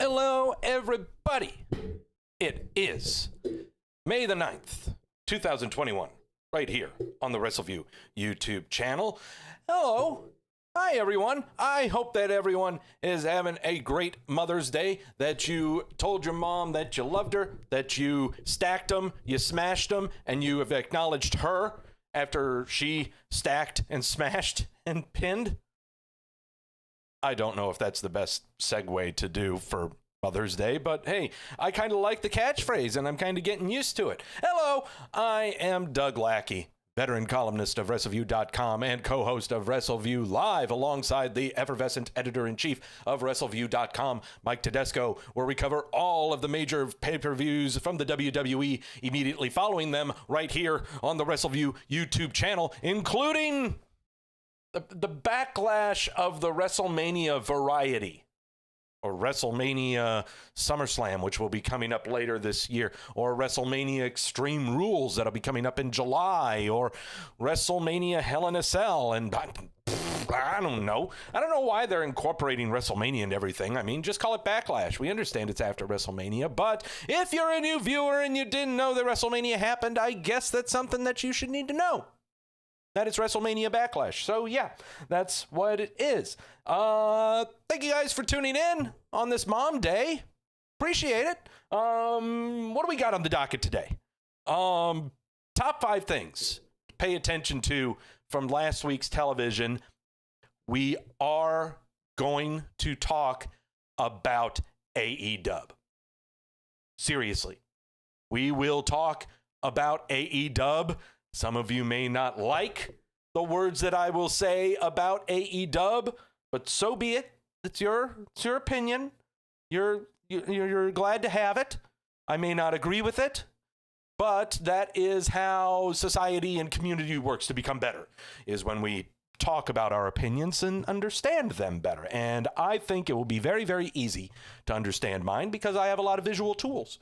Hello, everybody. It is May the 9th, 2021, right here on the Wrestleview YouTube channel. Hello. Hi, everyone. I hope that everyone is having a great Mother's Day, that you told your mom that you loved her, that you stacked them, you smashed them, and you have acknowledged her after she stacked and smashed and pinned. I don't know if that's the best segue to do for Mother's Day, but hey, I kind of like the catchphrase, and I'm kind of getting used to it. Hello, I am Doug Lackey, veteran columnist of Wrestleview.com and co-host of Wrestleview Live, alongside the effervescent editor-in-chief of Wrestleview.com, Mike Tedesco, where we cover all of the major pay-per-views from the WWE immediately following them right here on the Wrestleview YouTube channel, including the backlash of the Wrestlemania variety, or Wrestlemania SummerSlam, which will be coming up later this year, or Wrestlemania Extreme Rules that'll be coming up in July, or Wrestlemania Hell in a Cell, and I don't know. I don't know why they're incorporating WrestleMania and everything. I mean, just call it Backlash. We understand it's after WrestleMania, but if you're a new viewer and you didn't know that WrestleMania happened, I guess that's something that you should need to know. That it's WrestleMania Backlash. So yeah, that's what it is. Thank you guys for tuning in on this Mom Day. Appreciate it. What do we got on the docket today? Top 5 things to pay attention to from last week's television. We are going to talk about AEW. Seriously. We will talk about AEW. Some of you may not like the words that I will say about AEW, but so be it. It's your opinion. You're glad to have it. I may not agree with it, but that is how society and community works to become better, is when we talk about our opinions and understand them better. And I think it will be very, very easy to understand mine because I have a lot of visual tools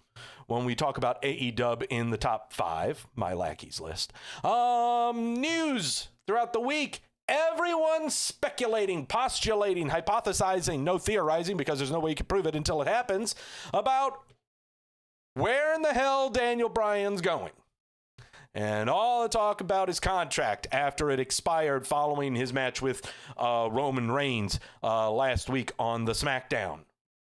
when we talk about AEW in the top 5, my lackeys list. News throughout the week. Everyone's speculating, postulating, hypothesizing, no theorizing because there's no way you can prove it until it happens, about where in the hell Daniel Bryan's going. And all the talk about his contract after it expired following his match with Roman Reigns last week on the SmackDown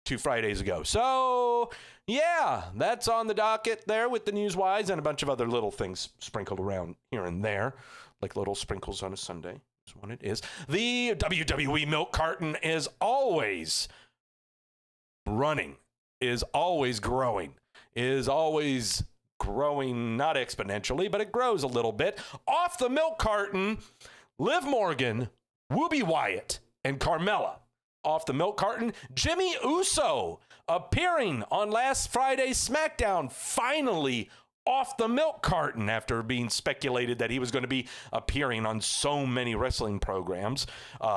2 Fridays ago. So, yeah, that's on the docket there with the Newswise and a bunch of other little things sprinkled around here and there, like little sprinkles on a Sunday. That's what it is. The WWE milk carton is always running, is always growing, is always growing, not exponentially, but it grows a little bit. Off the milk carton, Liv Morgan, Wooby Wyatt, and Carmella. Off the milk carton, Jimmy Uso appearing on last Friday's SmackDown, finally off the milk carton after being speculated that he was going to be appearing on so many wrestling programs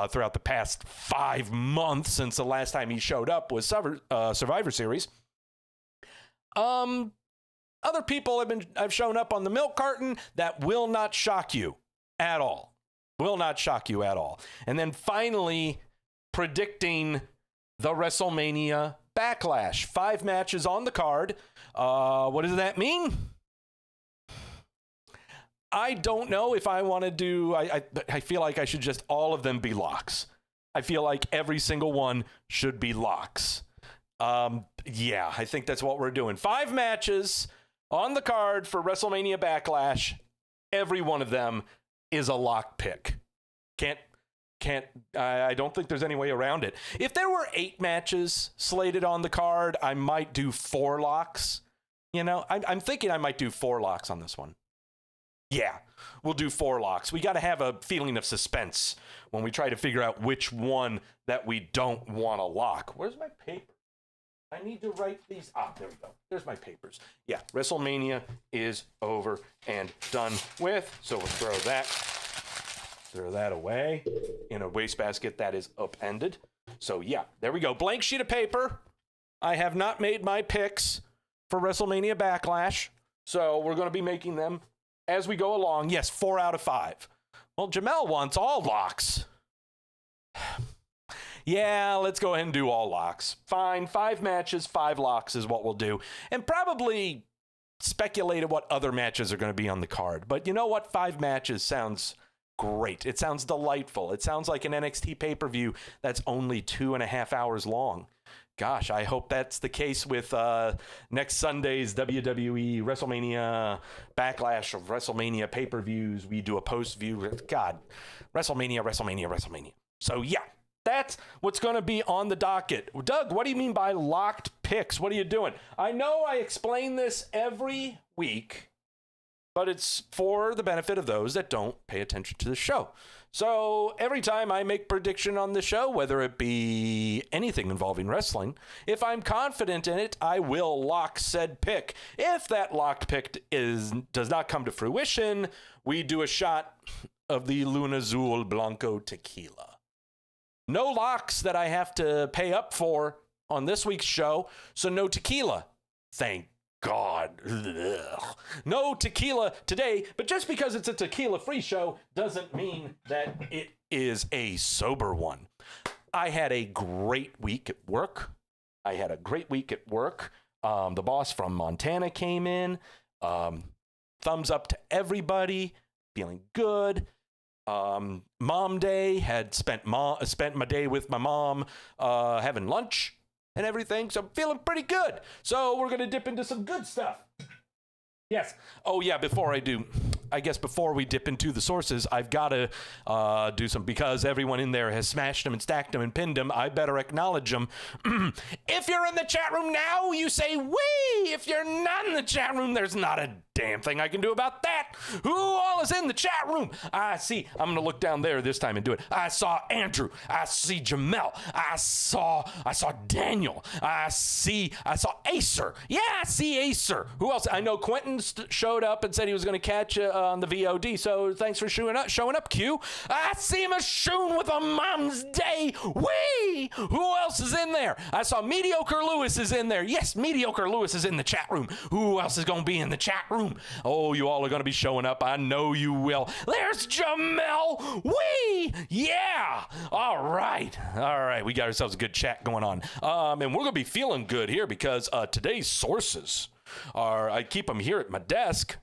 throughout the past 5 months since the last time he showed up was Survivor Series. Other people have shown up on the milk carton that will not shock you at all. Will not shock you at all. And then finally, predicting the WrestleMania Backlash. 5 matches on the card. What does that mean? I don't know if I want to do... I feel like I should just all of them be locks. I feel like every single one should be locks. Yeah, I think that's what we're doing. 5 matches on the card for WrestleMania Backlash. Every one of them is a lock pick. I don't think there's any way around it. If there were 8 matches slated on the card, I might do 4 locks. You know, I'm thinking I might do 4 locks on this one. Yeah, we'll do 4 locks. We got to have a feeling of suspense when we try to figure out which one that we don't want to lock. Where's my paper? I need to write these. There we go. There's my papers. Yeah, WrestleMania is over and done with. So we'll throw that away in a wastebasket that is upended. So yeah, there we go. Blank sheet of paper. I have not made my picks for WrestleMania Backlash. So we're going to be making them as we go along. Yes, 4 out of 5. Well, Jamel wants all locks. Yeah, let's go ahead and do all locks. Fine, 5 matches, 5 locks is what we'll do. And probably speculate at what other matches are going to be on the card. But you know what? 5 matches sounds great. It sounds delightful. It sounds like an NXT pay-per-view that's only 2.5 hours long. Gosh, I hope that's the case with next Sunday's WWE Wrestlemania Backlash of Wrestlemania pay-per-views. We do a post-view. God, WrestleMania. So yeah, that's what's going to be on the docket. Doug, what do you mean by locked picks? What are you doing? I know I explain this every week, but it's for the benefit of those that don't pay attention to the show. So every time I make prediction on the show, whether it be anything involving wrestling, if I'm confident in it, I will lock said pick. If that locked pick does not come to fruition, we do a shot of the Luna Azul Blanco tequila. No locks that I have to pay up for on this week's show, so no tequila. Thank God. Ugh. No tequila today, but just because it's a tequila-free show doesn't mean that it is a sober one. I had a great week at work. The boss from Montana came in. Thumbs up to everybody. Feeling good. Mom day. Had spent my day with my mom having lunch and everything, so I'm feeling pretty good. So we're going to dip into some good stuff. Yes. Oh, yeah, before we dip into the sources, I've got to do some, because everyone in there has smashed them and stacked them and pinned them, I better acknowledge them. If you're in the chat room now, you say, wee! If you're not in the chat room, there's not a damn thing I can do about that. Who all is in the chat room? I see. I'm going to look down there this time and do it. I saw Andrew. I see Jamel. I saw Daniel. I saw Acer. Yeah, I see Acer. Who else? I know Quentin showed up and said he was going to catch on the VOD, so thanks for showing up, Q. I see Machoon with a mom's day. Wee! Who else is in there? I saw Mediocre Lewis is in there. Yes, Mediocre Lewis is in the chat room. Who else is going to be in the chat room? Oh, you all are going to be showing up. I know you will. There's Jamel. Wee! Yeah! All right. We got ourselves a good chat going on. And we're going to be feeling good here because today's sources I keep them here at my desk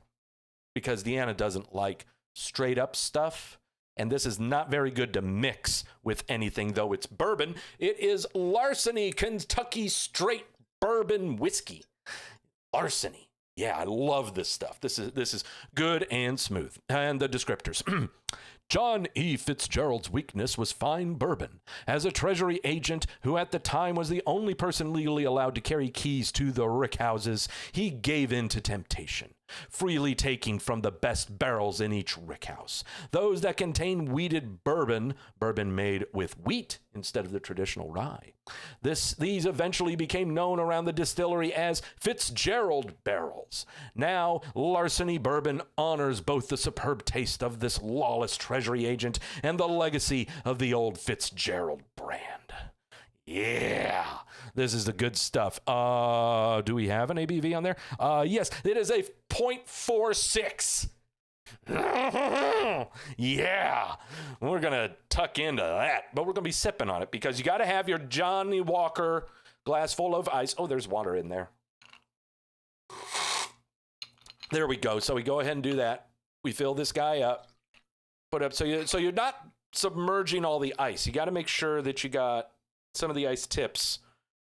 because Deanna doesn't like straight up stuff. And this is not very good to mix with anything, though it's bourbon. It is Larceny Kentucky Straight Bourbon Whiskey. Larceny. Yeah, I love this stuff. This is good and smooth. And the descriptors. John E. Fitzgerald's weakness was fine bourbon. As a Treasury agent who at the time was the only person legally allowed to carry keys to the rickhouses, he gave in to temptation, freely taking from the best barrels in each rickhouse. Those that contain wheated bourbon made with wheat instead of the traditional rye. These eventually became known around the distillery as Fitzgerald barrels. Now, Larceny Bourbon honors both the superb taste of this lawless Treasury agent and the legacy of the old Fitzgerald brand. Yeah, this is the good stuff. Do we have an ABV on there? Yes, it is a 0.46. Yeah, we're gonna tuck into that, but we're gonna be sipping on it because you got to have your Johnny Walker glass full of ice. Oh, there's water in there. There we go. So we go ahead and do that. We fill this guy up, put up. So you're not submerging all the ice. You got to make sure that you got some of the ice tips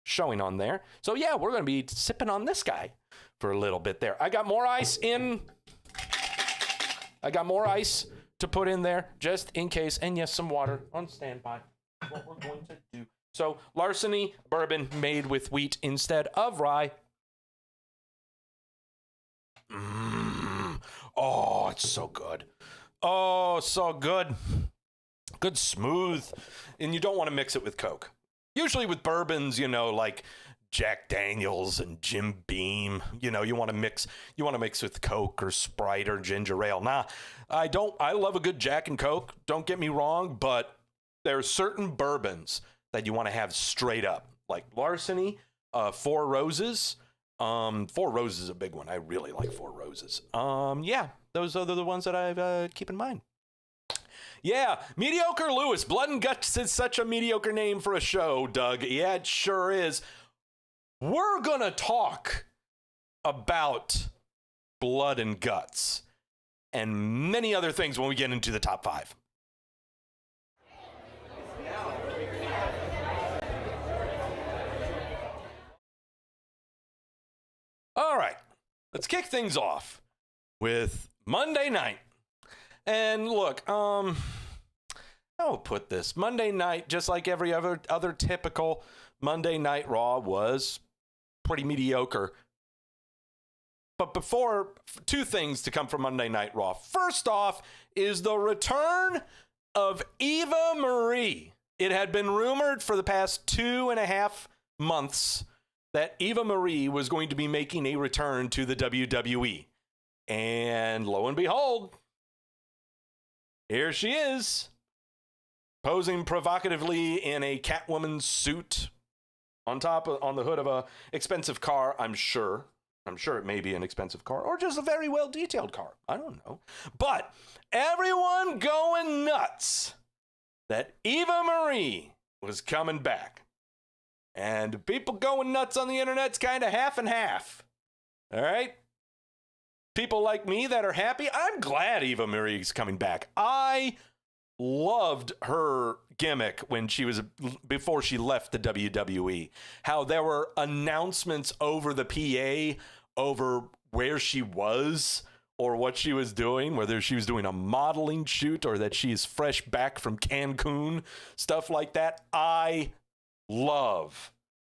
showing on there. So yeah, we're gonna be sipping on this guy for a little bit there. I got more ice to put in there just in case. And yes, some water on standby. What we're going to do. So Larceny bourbon made with wheat instead of rye. Oh, it's so good. Oh, so good. Good smooth. And you don't want to mix it with Coke. Usually with bourbons, like Jack Daniels and Jim Beam, you want to mix with Coke or Sprite or ginger ale. Nah, I don't. I love a good Jack and Coke. Don't get me wrong, but there are certain bourbons that you want to have straight up, like Larceny, Four Roses. Four Roses is a big one. I really like Four Roses. Yeah, those are the ones that I keep in mind. Yeah, Mediocre Lewis. Blood and Guts is such a mediocre name for a show, Doug. Yeah, it sure is. We're going to talk about Blood and Guts and many other things when we get into the top 5. All right, let's kick things off with Monday night. And look, how will put this? Monday night, just like every other typical Monday Night Raw, was pretty mediocre. But before, 2 things to come from Monday Night Raw. First off is the return of Eva Marie. It had been rumored for the past 2.5 months that Eva Marie was going to be making a return to the WWE. And lo and behold, here she is, posing provocatively in a Catwoman suit on the hood of a expensive car, I'm sure. I'm sure it may be an expensive car or just a very well-detailed car. I don't know. But everyone going nuts that Eva Marie was coming back. And people going nuts on the internet's kind of half and half. All right? People like me that are happy, I'm glad Eva Marie's coming back. I loved her gimmick before she left the WWE. How there were announcements over the PA over where she was or what she was doing, whether she was doing a modeling shoot or that she's fresh back from Cancun, stuff like that. I love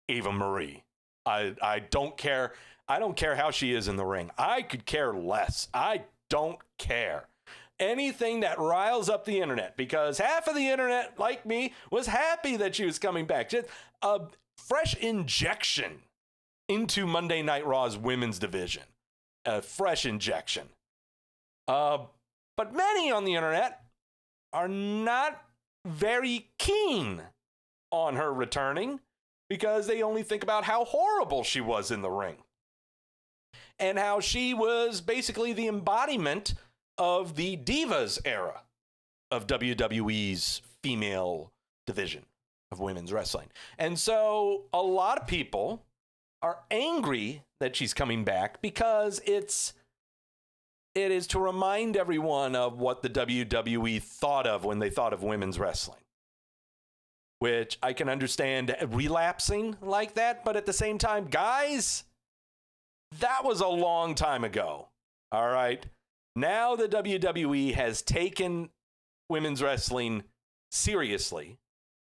Eva Marie. I don't care. I don't care how she is in the ring. I could care less. I don't care. Anything that riles up the internet, because half of the internet, like me, was happy that she was coming back. Just a fresh injection into Monday Night Raw's women's division. A fresh injection. But many on the internet are not very keen on her returning because they only think about how horrible she was in the ring. And how she was basically the embodiment of the Divas era of WWE's female division of women's wrestling. And so a lot of people are angry that she's coming back because it is to remind everyone of what the WWE thought of when they thought of women's wrestling. Which I can understand relapsing like that, but at the same time, guys, that was a long time ago. All right. Now the WWE has taken women's wrestling seriously,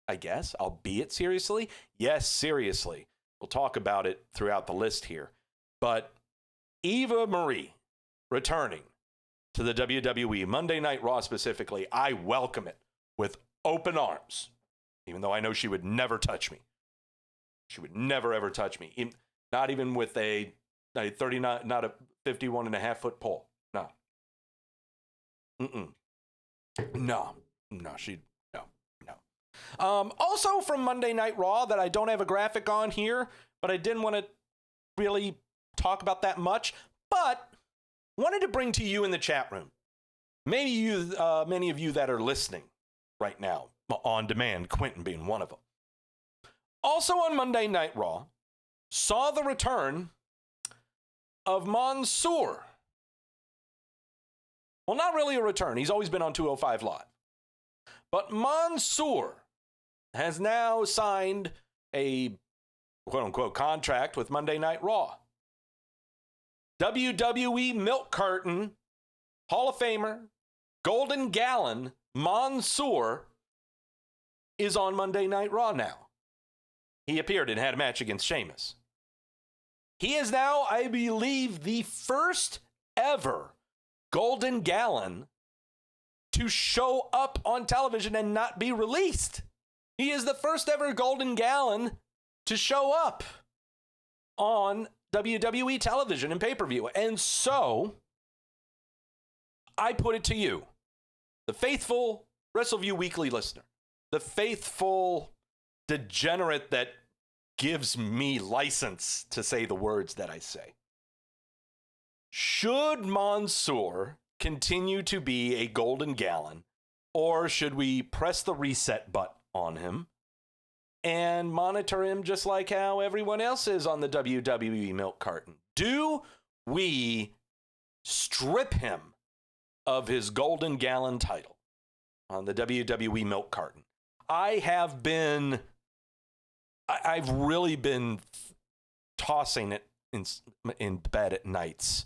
I guess, albeit seriously. Yes, seriously. We'll talk about it throughout the list here. But Eva Marie returning to the WWE, Monday Night Raw specifically, I welcome it with open arms, even though I know she would never touch me. She would never, ever touch me. Not even with a 39, not a 51.5-foot pole. No. No. Also from Monday Night Raw that I don't have a graphic on here, but I didn't want to really talk about that much, but wanted to bring to you in the chat room. Maybe you, many of you that are listening right now on demand, Quentin being one of them. Also on Monday Night Raw, saw the return of Monsoor. Well, not really a return. He's always been on 205 Live. But Monsoor has now signed a quote-unquote contract with Monday Night Raw. WWE Milk Carton Hall of Famer, Golden Gallon Monsoor is on Monday Night Raw now. He appeared and had a match against Sheamus. He is now, I believe, the first ever Golden Gallon to show up on television and not be released. He is the first ever Golden Gallon to show up on WWE television and pay-per-view. And so, I put it to you, the faithful Wrestleview Weekly listener, the faithful degenerate that gives me license to say the words that I say. Should Monsoor continue to be a Golden Gallon, Or should we press the reset button on him and monitor him just like how everyone else is on the WWE milk carton? Do we strip him of his golden gallon title on the WWE milk carton? I've really been tossing it in bed at nights,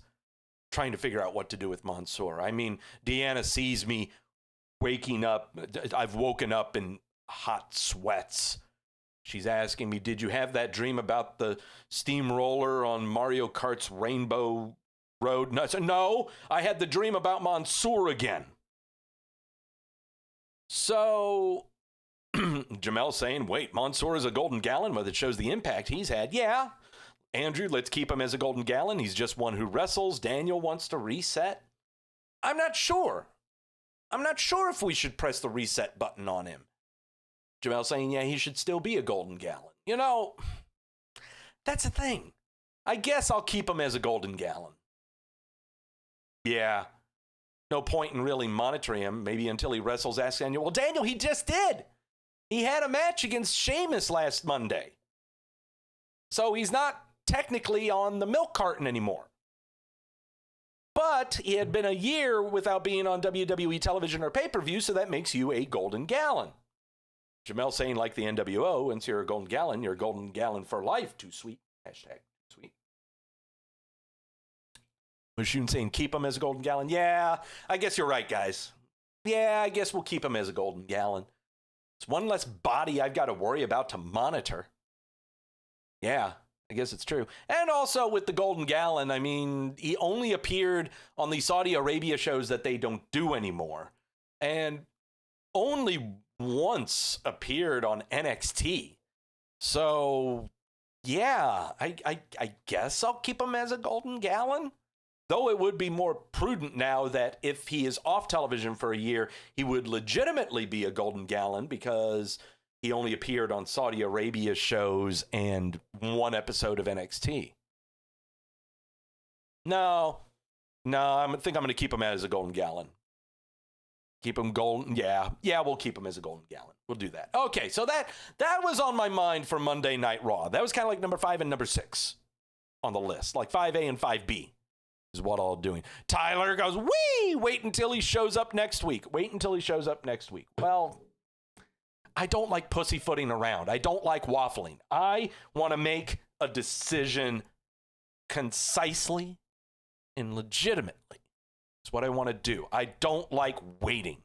trying to figure out what to do with Monsoor. I mean, Deanna sees me waking up. I've woken up in hot sweats. She's asking me, did you have that dream about the steamroller on Mario Kart's Rainbow Road? No, I said, no, I had the dream about Monsoor again. So Jamel's saying, wait, Monsoor is a golden gallon? Well, it shows the impact he's had. Yeah. Andrew, let's keep him as a golden gallon. He's just one who wrestles. Daniel wants to reset. I'm not sure. I'm not sure if we should press the reset button on him. Jamel saying, yeah, he should still be a golden gallon. You know, that's the thing. I guess I'll keep him as a golden gallon. Yeah. No point in really monitoring him, maybe until he wrestles Ask Daniel. Well, Daniel, he just did. He had a match against Sheamus last Monday. So he's not technically on the milk carton anymore. But he had been a year without being on WWE television or pay-per-view, so that makes you a golden gallon. Jamel saying, like the NWO, once you're a golden gallon for life. Too sweet. Hashtag sweet. Machine saying, keep him as a golden gallon. Yeah, I guess you're right, guys. Yeah, I guess we'll keep him as a golden gallon. It's one less body I've got to worry about to monitor. Yeah, I guess it's true. And also with the golden gallon, I mean, he only appeared on the Saudi Arabia shows that they don't do anymore. And only once appeared on NXT. So, yeah, I guess I'll keep him as a golden gallon. Though it would be more prudent now that if he is off television for a year, he would legitimately be a golden gallon because he only appeared on Saudi Arabia shows and one episode of NXT. No, I think I'm going to keep him as a golden gallon. Keep him golden. Yeah, we'll keep him as a golden gallon. We'll do that. Okay, so that was on my mind for Monday Night Raw. That was kind of like number 5 and number 6 on the list, like 5A and 5B. Is what I'm doing. Tyler goes, wee! Wait until he shows up next week. Well, I don't like pussyfooting around. I don't like waffling. I want to make a decision concisely and legitimately. It's what I want to do. I don't like waiting.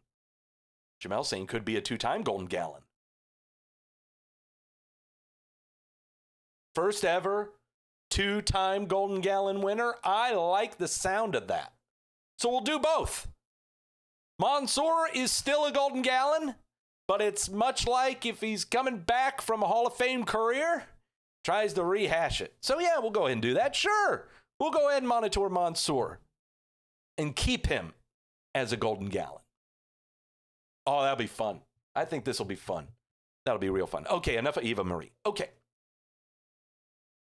Jamel saying could be a 2-time golden gallon. First ever 2-time golden gallon winner. I like the sound of that. So we'll do both. Monsoor is still a golden gallon, but it's much like if he's coming back from a Hall of Fame career, tries to rehash it. So yeah, we'll go ahead and do that. Sure. We'll go ahead and monitor Monsoor and keep him as a golden gallon. Oh, that'll be fun. I think this will be fun. That'll be real fun. Okay, enough of Eva Marie. Okay.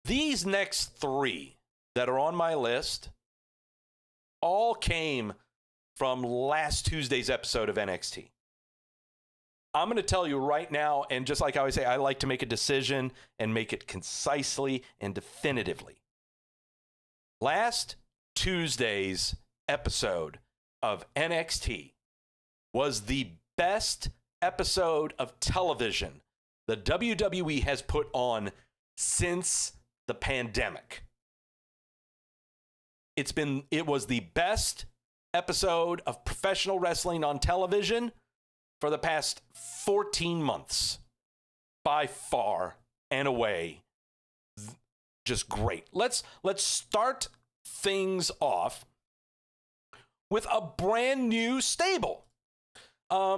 These next 3 that are on my list all came from last Tuesday's episode of NXT. I'm going to tell you right now, and just like I always say, I like to make a decision and make it concisely and definitively. Last Tuesday's episode of NXT was the best episode of television the WWE has put on since the pandemic. It was the best episode of professional wrestling on television for the past 14 months. By far and away. Just great. Let's start things off with a brand new stable.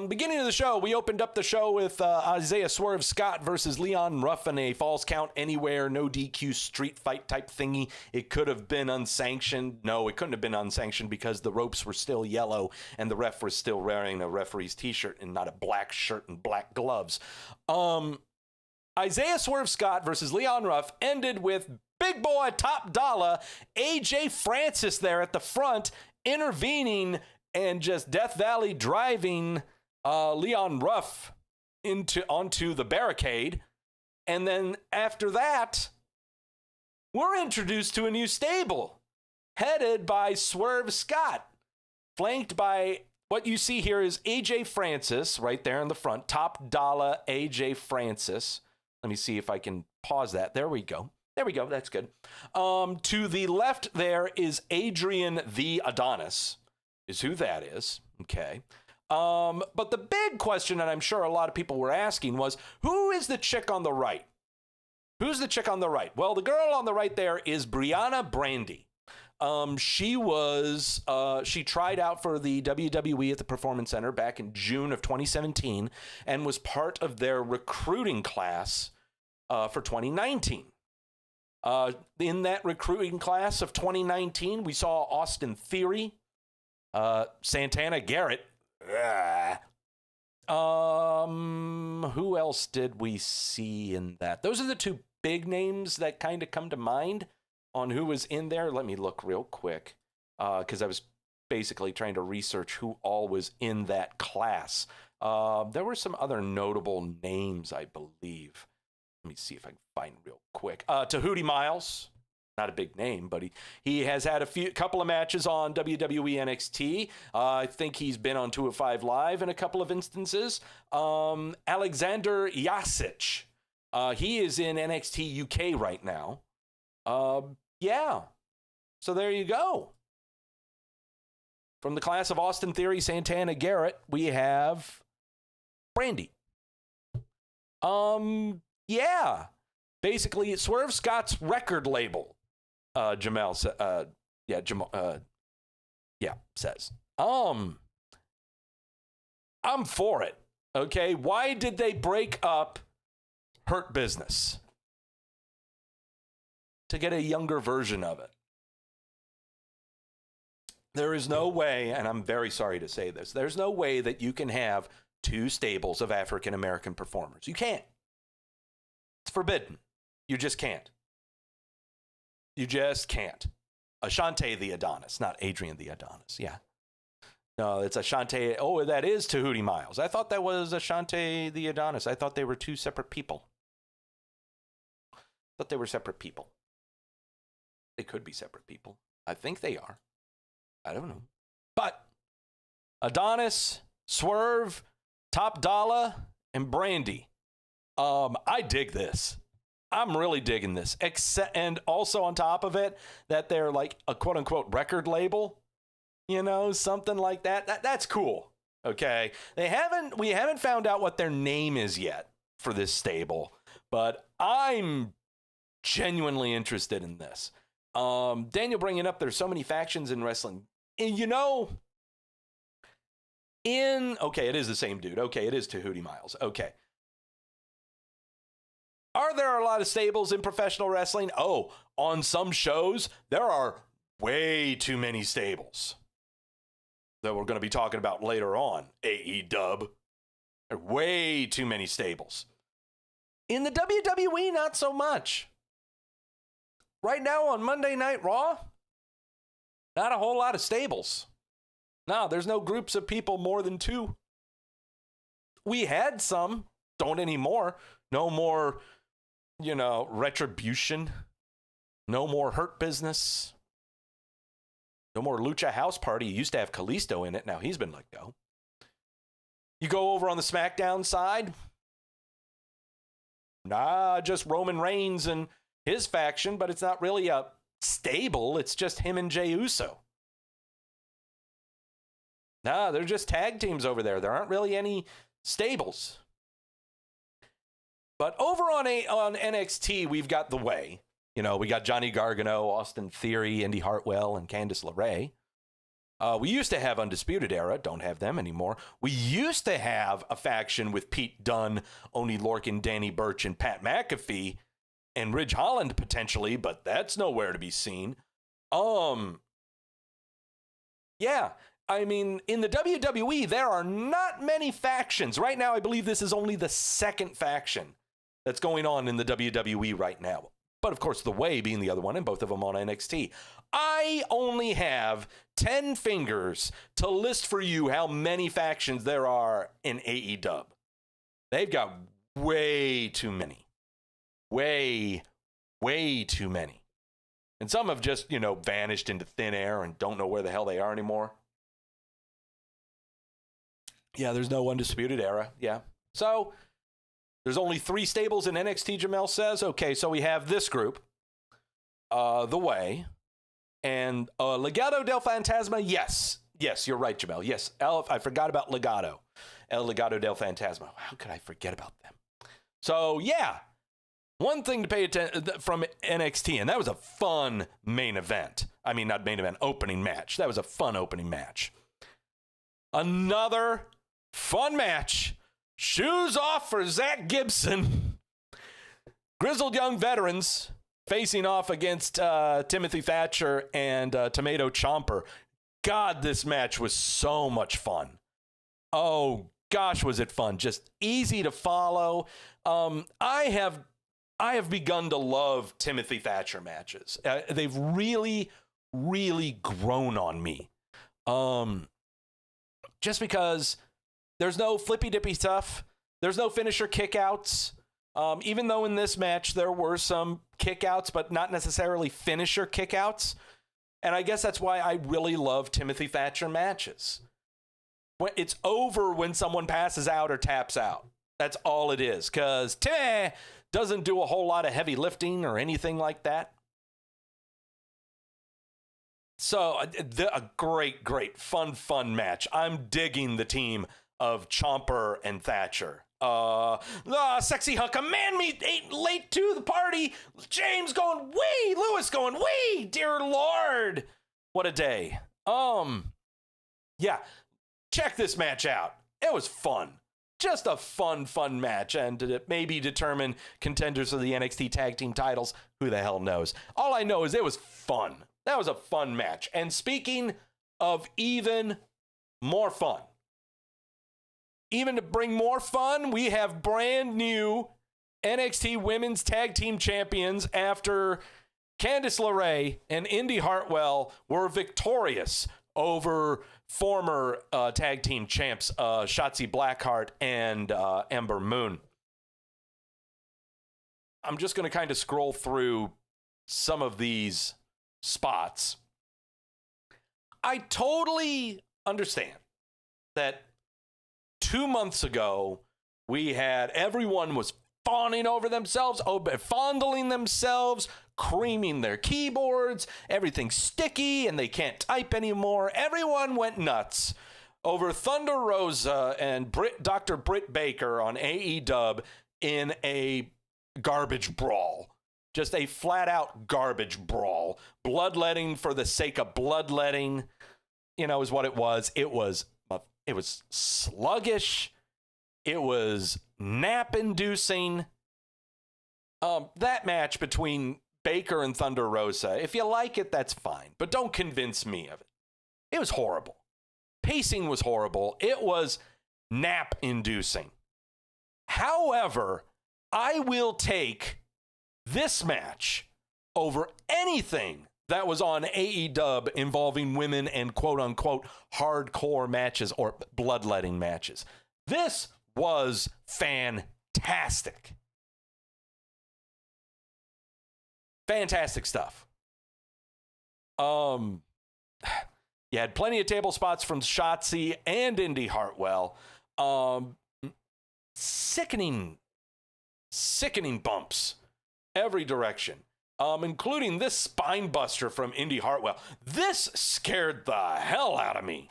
Beginning of the show, we opened up the show with Isaiah Swerve Scott versus Leon Ruff in a Falls Count Anywhere, no DQ street fight type thingy. It could have been unsanctioned. No, it couldn't have been unsanctioned because the ropes were still yellow and the ref was still wearing a referee's t-shirt and not a black shirt and black gloves. Isaiah Swerve Scott versus Leon Ruff ended with big boy Top Dollar, AJ Francis there at the front, intervening and just Death Valley driving Leon Ruff onto the barricade. And then after that, we're introduced to a new stable headed by Swerve Scott, flanked by what you see here is AJ Francis right there in the front. Top dollar AJ Francis. Let me see if I can pause that. There we go. That's good. To the left there is Adrian the Adonis, is who that is. Okay. But the big question, and I'm sure a lot of people were asking, was who is the chick on the right? Who's the chick on the right? Well, the girl on the right there is Brianna Brandy. She tried out for the WWE at the Performance Center back in June of 2017 and was part of their recruiting class for 2019. In that recruiting class of 2019, we saw Austin Theory, Santana Garrett. Who else did we see in that? Those are the two big names that kind of come to mind on who was in there. Let me look real quick, because I was basically trying to research who all was in that class. There were some other notable names, I believe. Let me see if I can find real quick. Tahuti Miles, not a big name, but he has had a couple of matches on WWE NXT. I think he's been on 205 Live in a couple of instances. Alexander Jasic, he is in NXT UK right now. Yeah, so there you go. From the class of Austin Theory, Santana Garrett, we have Brandy. Yeah, basically it's Swerve Scott's record label. Jamal says. I'm for it. Okay, why did they break up Hurt Business? To get a younger version of it. There is no way, and I'm very sorry to say this, there's no way that you can have two stables of African American performers. You can't. It's forbidden. You just can't. You just can't. Ashante the Adonis, not Adrian the Adonis. Yeah. No, it's Ashante. Oh, that is Tahuti Miles. I thought that was Ashante the Adonis. I thought they were two separate people. They could be separate people. I think they are. I don't know. But Adonis, Swerve, Top Dollar, and Brandy. I dig this. I'm really digging this. And also on top of it, that they're like a quote unquote record label, something like that. That's cool. Okay. We haven't found out what their name is yet for this stable, but I'm genuinely interested in this. Daniel bringing up, there's so many factions in wrestling. And okay, it is the same dude. Okay, it is Tahuti Miles. Okay. Are there a lot of stables in professional wrestling? Oh, on some shows, there are way too many stables that we're going to be talking about later on. AEW. There are way too many stables. In the WWE, not so much. Right now on Monday Night Raw, not a whole lot of stables. No, there's no groups of people more than two. We had some, don't anymore. No more, Retribution. No more Hurt Business. No more Lucha House Party. You used to have Kalisto in it. Now he's been let go. You go over on the SmackDown side. Just Roman Reigns and his faction, but it's not really a stable. It's just him and Jey Uso. They're just tag teams over there. There aren't really any stables. But over on NXT, we've got The Way. We got Johnny Gargano, Austin Theory, Indy Hartwell, and Candice LeRae. We used to have Undisputed Era. Don't have them anymore. We used to have a faction with Pete Dunne, Oney Lorcan, Danny Burch, and Pat McAfee, and Ridge Holland potentially, but that's nowhere to be seen. Yeah. I mean, in the WWE, there are not many factions. Right now, I believe this is only the second faction that's going on in the WWE right now. But of course, The Way being the other one, and both of them on NXT. I only have 10 fingers to list for you how many factions there are in AEW. They've got way too many. Way too many. And some have just, vanished into thin air and don't know where the hell they are anymore. Yeah, there's no Undisputed Era. Yeah. So, there's only 3 stables in NXT, Jamel says. Okay, so we have this group, The Way, and Legado del Fantasma. Yes, you're right, Jamel. Yes, I forgot about Legado. El Legado del Fantasma. How could I forget about them? So, yeah, one thing to pay attention from NXT, and that was a fun main event. I mean, not main event, opening match. That was a fun opening match. Another fun match. Shoes off for Zach Gibson. Grizzled young veterans facing off against Timothy Thatcher and Tomato Ciampa. God, this match was so much fun. Oh, gosh, was it fun. Just easy to follow. I have begun to love Timothy Thatcher matches. They've really, really grown on me. Just because there's no flippy-dippy stuff. There's no finisher kickouts. Even though in this match there were some kickouts, but not necessarily finisher kickouts. And I guess that's why I really love Timothy Thatcher matches. It's over when someone passes out or taps out. That's all it is. Because Timmy doesn't do a whole lot of heavy lifting or anything like that. So a great, fun match. I'm digging the team of Ciampa and Thatcher. Sexy hunk of man meat ain't late to the party. James going wee, Lewis going wee. Dear Lord, what a day. Yeah, check this match out. It was fun. Just a fun match, and to maybe determine contenders for the NXT tag team titles. Who the hell knows? All I know is it was fun. That was a fun match. And speaking of even more fun, even to bring more fun, we have brand new NXT Women's Tag Team Champions after Candice LeRae and Indy Hartwell were victorious over former tag team champs Shotzi Blackheart and Ember Moon. I'm just going to kind of scroll through some of these spots. I totally understand that 2 months ago, we had everyone was fawning over themselves, fondling themselves, creaming their keyboards, everything's sticky and they can't type anymore. Everyone went nuts over Thunder Rosa and Dr. Britt Baker on AEW in a garbage brawl. Just a flat-out garbage brawl. Bloodletting for the sake of bloodletting, is what it was. It was sluggish. It was nap-inducing. That match between Baker and Thunder Rosa, if you like it, that's fine. But don't convince me of it. It was horrible. Pacing was horrible. It was nap-inducing. However, I will take this match over anything that was on AEW involving women and quote-unquote hardcore matches or bloodletting matches. This was fantastic. Fantastic stuff. You had plenty of table spots from Shotzi and Indy Hartwell. Sickening bumps every direction. Including this spine buster from Indy Hartwell. This scared the hell out of me.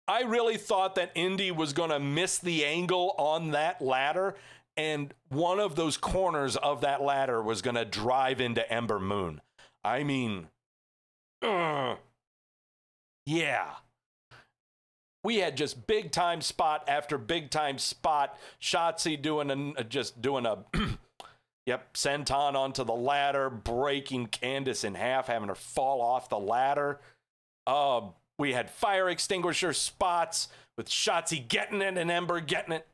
I really thought that Indy was going to miss the angle on that ladder, and one of those corners of that ladder was going to drive into Ember Moon. I mean, yeah. We had just big time spot after big time spot. Shotzi doing a senton onto the ladder, breaking Candice in half, having her fall off the ladder. We had fire extinguisher spots with Shotzi getting it and Ember getting it.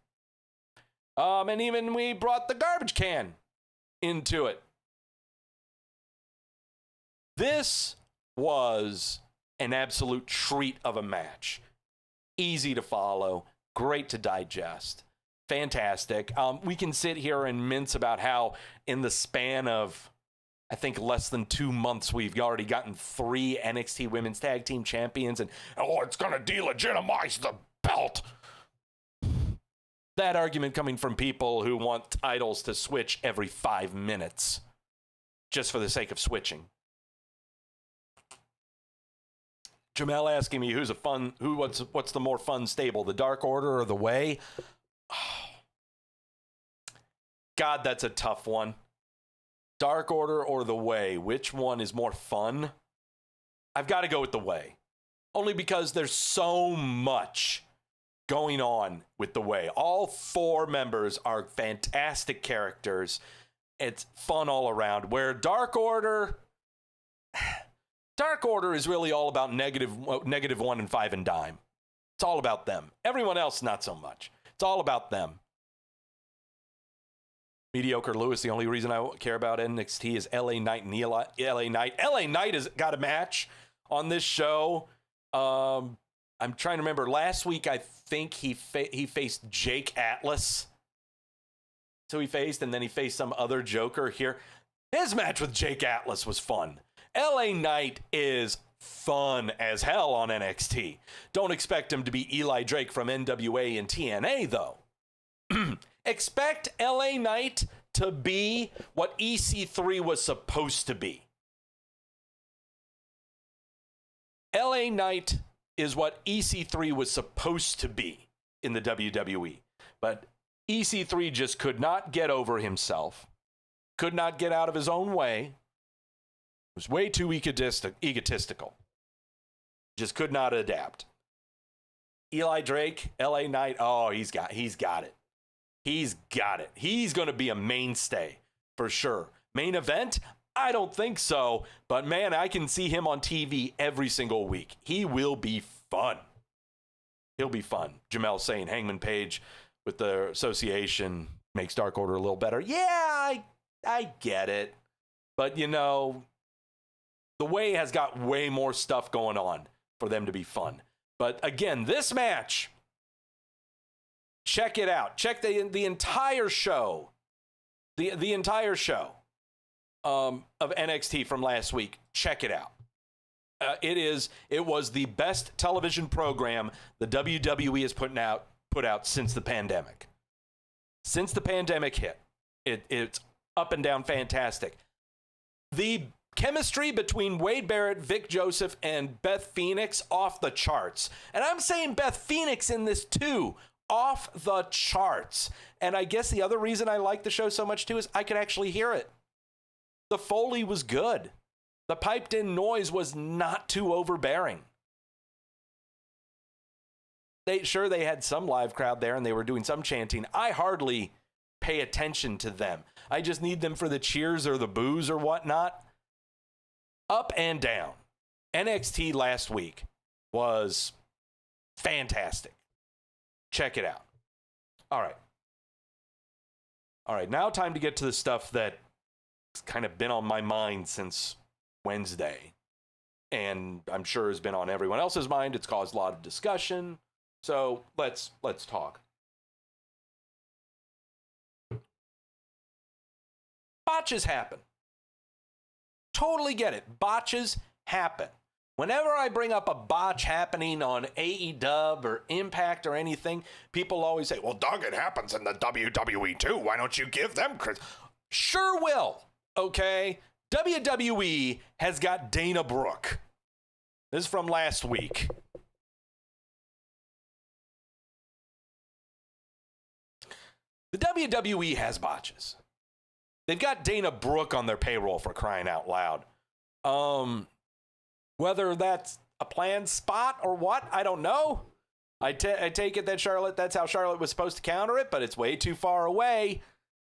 And even we brought the garbage can into it. This was an absolute treat of a match. Easy to follow, great to digest, fantastic. We can sit here and mince about how in the span of, I think, less than 2 months, we've already gotten 3 NXT Women's Tag Team Champions, and, oh, it's going to delegitimize the belt. That argument coming from people who want titles to switch every 5 minutes just for the sake of switching. Jamel asking me what's the more fun stable, the Dark Order or the Way? Oh, God, that's a tough one. Dark Order or the Way? Which one is more fun? I've got to go with the Way. Only because there's so much going on with the Way. All 4 members are fantastic characters. It's fun all around. Where Dark Order is really all about negative 1 and 5 and dime. It's all about them. Everyone else, not so much. It's all about them. Mediocre Lewis, the only reason I care about NXT is LA Knight and LA Knight. LA Knight has got a match on this show. I'm trying to remember. Last week, I think he faced Jake Atlas. So he faced, and then he faced some other joker here. His match with Jake Atlas was fun. LA Knight is fun as hell on NXT. Don't expect him to be Eli Drake from NWA and TNA, though. Expect LA Knight to be what EC3 was supposed to be. LA Knight is what EC3 was supposed to be in the WWE. But EC3 just could not get over himself, could not get out of his own way, was way too egotistical. Just could not adapt. Eli Drake, LA Knight, oh, he's got it. He's got it. He's going to be a mainstay for sure. Main event? I don't think so, but man, I can see him on TV every single week. He will be fun. He'll be fun. Jamel saying Hangman Page with the association makes Dark Order a little better. Yeah, I get it. But, you know, the Way has got way more stuff going on for them to be fun. But again, this match, check it out. Check the entire show. The entire show of NXT from last week. Check it out. It was the best television program the WWE has put out since the pandemic. Since the pandemic hit, it's up and down fantastic. The chemistry between Wade Barrett, Vic Joseph, and Beth Phoenix off the charts. And I'm saying Beth Phoenix in this too, off the charts. And I guess the other reason I like the show so much too is I could actually hear it. The Foley was good. The piped in noise was not too overbearing. They had some live crowd there and they were doing some chanting. I hardly pay attention to them. I just need them for the cheers or the boos or whatnot. Up and down. NXT last week was fantastic. Check it out. All right, now time to get to the stuff that's kind of been on my mind since Wednesday. And I'm sure has been on everyone else's mind. It's caused a lot of discussion. So let's talk. Botches happen. Totally get it. Botches happen. Whenever I bring up a botch happening on AEW or Impact or anything, people always say, well, Doug, it happens in the WWE too. Why don't you give them credit? Sure will, okay? WWE has got Dana Brooke. This is from last week. The WWE has botches. They've got Dana Brooke on their payroll for crying out loud. Whether that's a planned spot or what, I don't know. I take it that that's how Charlotte was supposed to counter it, but it's way too far away.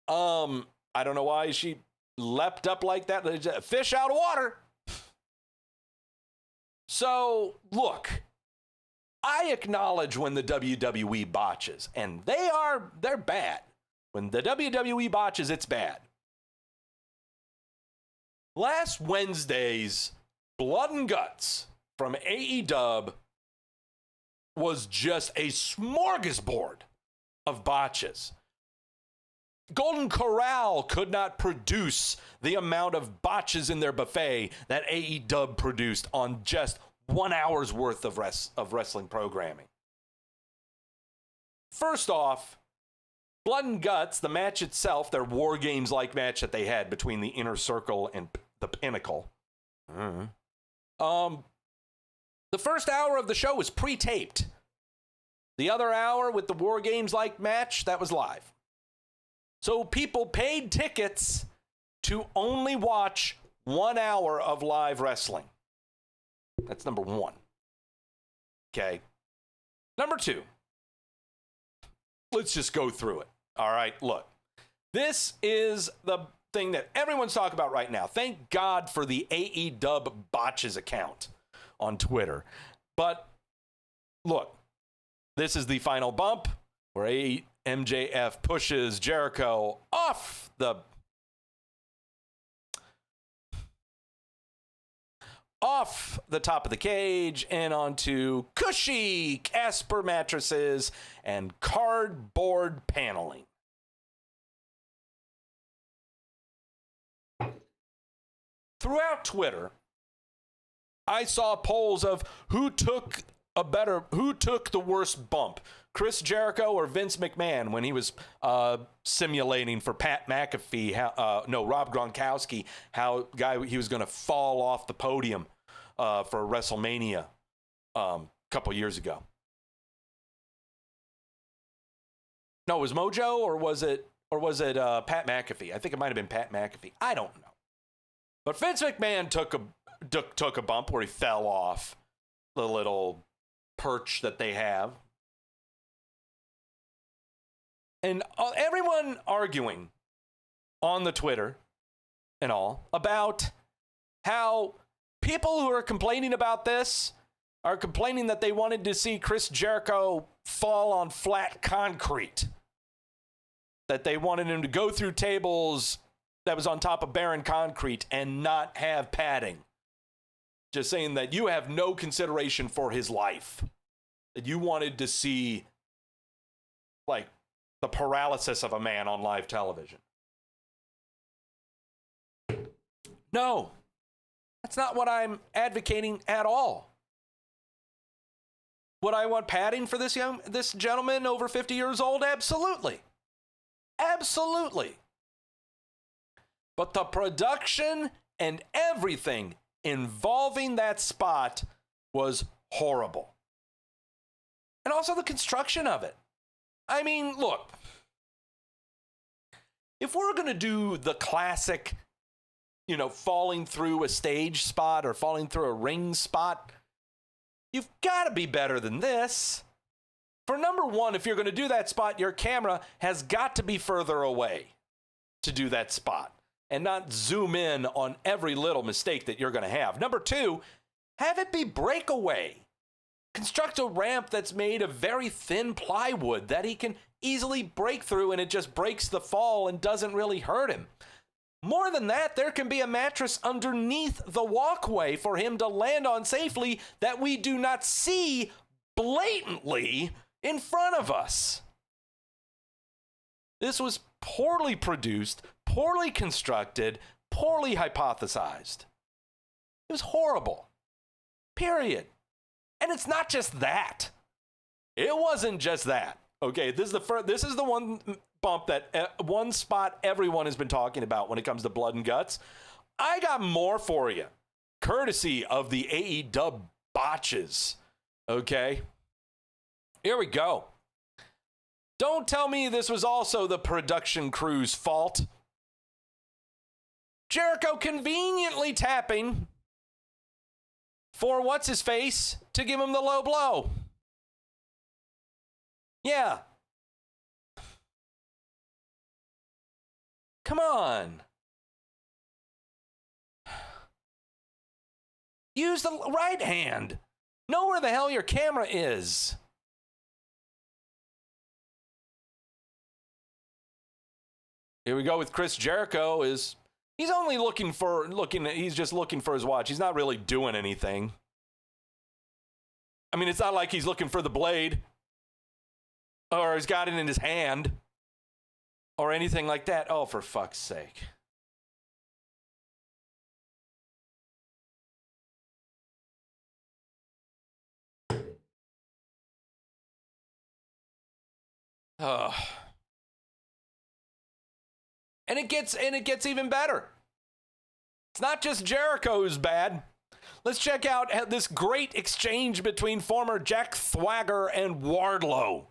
I don't know why she leapt up like that. Fish out of water. So, look, I acknowledge when the WWE botches, and they're bad. When the WWE botches, it's bad. Last Wednesday's Blood and Guts from AEW was just a smorgasbord of botches. Golden Corral could not produce the amount of botches in their buffet that AEW produced on just 1 hour's worth of wrestling programming. First off, Blood and Guts, the match itself, their War Games-like match that they had between the Inner Circle and the Pinnacle. The first hour of the show was pre-taped. The other hour with the War Games-like match, that was live. So people paid tickets to only watch 1 hour of live wrestling. That's number one. Okay. Number two. Let's just go through it. All right, look. This is the thing that everyone's talking about right now. Thank God for the AEW Botches account on Twitter. But look, this is the final bump where MJF pushes Jericho off the top of the cage and onto cushy Casper mattresses and cardboard paneling. Throughout Twitter, I saw polls of who took the worst bump, Chris Jericho or Vince McMahon when he was simulating for Pat McAfee, Rob Gronkowski, he was going to fall off the podium for Wrestlemania a couple years ago. No, it was Mojo or was it Pat McAfee? I think it might have been Pat McAfee. I don't know. But Vince McMahon took a bump where he fell off the little perch that they have. And everyone arguing on the Twitter and all about how people who are complaining about this are complaining that they wanted to see Chris Jericho fall on flat concrete. That they wanted him to go through tables that was on top of barren concrete and not have padding. Just saying that you have no consideration for his life. That you wanted to see, like, the paralysis of a man on live television. No, that's not what I'm advocating at all. Would I want padding for this gentleman over 50 years old? Absolutely. Absolutely. But the production and everything involving that spot was horrible. And also the construction of it. I mean, look, if we're going to do the classic, falling through a stage spot or falling through a ring spot, you've got to be better than this. For number one, if you're going to do that spot, your camera has got to be further away to do that spot and not zoom in on every little mistake that you're going to have. Number two, have it be breakaway. Construct a ramp that's made of very thin plywood that he can easily break through and it just breaks the fall and doesn't really hurt him. More than that, there can be a mattress underneath the walkway for him to land on safely that we do not see blatantly in front of us. This was poorly produced, poorly constructed, poorly hypothesized. It was horrible. Period. And it's not just that. It wasn't just that. Okay, this is the one bump that one spot everyone has been talking about when it comes to Blood and Guts. I got more for you, courtesy of the AEW Botches. Okay, here we go. Don't tell me this was also the production crew's fault. Jericho conveniently tapping for what's-his-face to give him the low blow. Yeah. Come on. Use the right hand. Know where the hell your camera is. Here we go with Chris Jericho. He's just looking for his watch. He's not really doing anything. I mean, it's not like he's looking for the blade or he's got it in his hand or anything like that. Oh, for fuck's sake. Oh. And it gets even better. It's not just Jericho who's bad. Let's check out this great exchange between former Jack Swagger and Wardlow.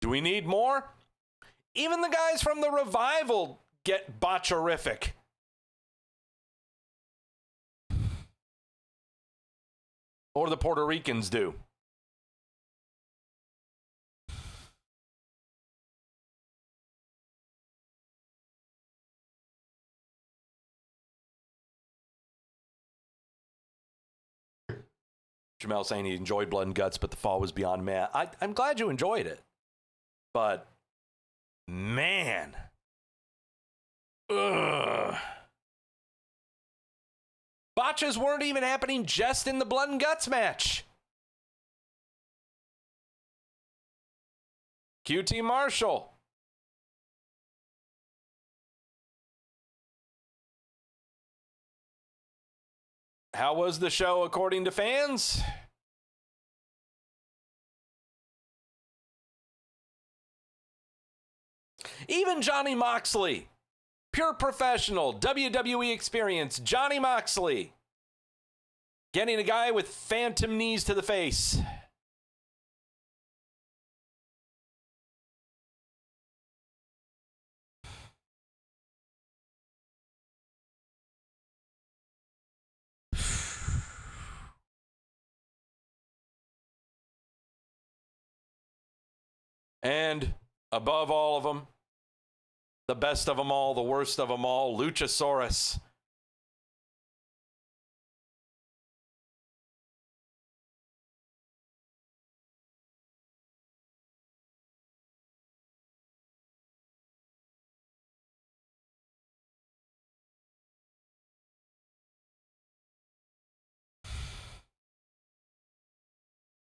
Do we need more? Even the guys from the Revival get botcherific. Or the Puerto Ricans do. Jamel saying he enjoyed Blood and Guts, but the fall was beyond man. I'm glad you enjoyed it. But, man. Ugh. Botches weren't even happening just in the Blood and Guts match. QT Marshall. How was the show according to fans? Even Johnny Moxley, pure professional, WWE experience, Johnny Moxley, getting a guy with phantom knees to the face. And above all of them, the best of them all, the worst of them all, Luchasaurus.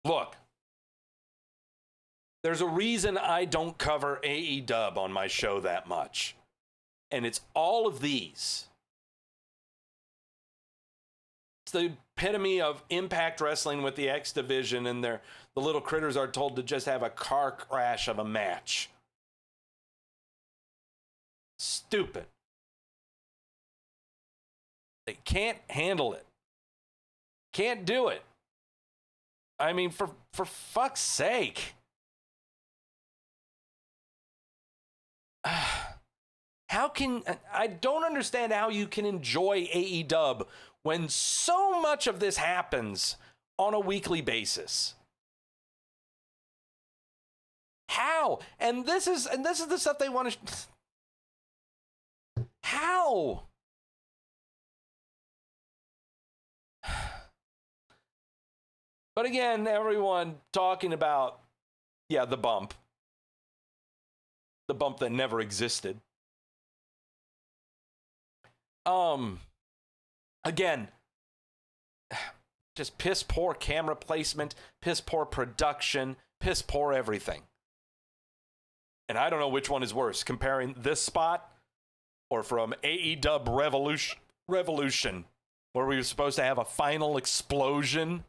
Look, there's a reason I don't cover AEW on my show that much. And it's all of these. It's the epitome of Impact Wrestling with the X Division, and the little critters are told to just have a car crash of a match. Stupid. They can't handle it. Can't do it. I mean, for fuck's sake. I don't understand how you can enjoy AEW when so much of this happens on a weekly basis. How? And this is the stuff they want to. How? But again, everyone talking about, the bump. The bump that never existed. Again, just piss poor camera placement, piss poor production, piss poor everything. And I don't know which one is worse, comparing this spot or from AEW Revolution, where we were supposed to have a final explosion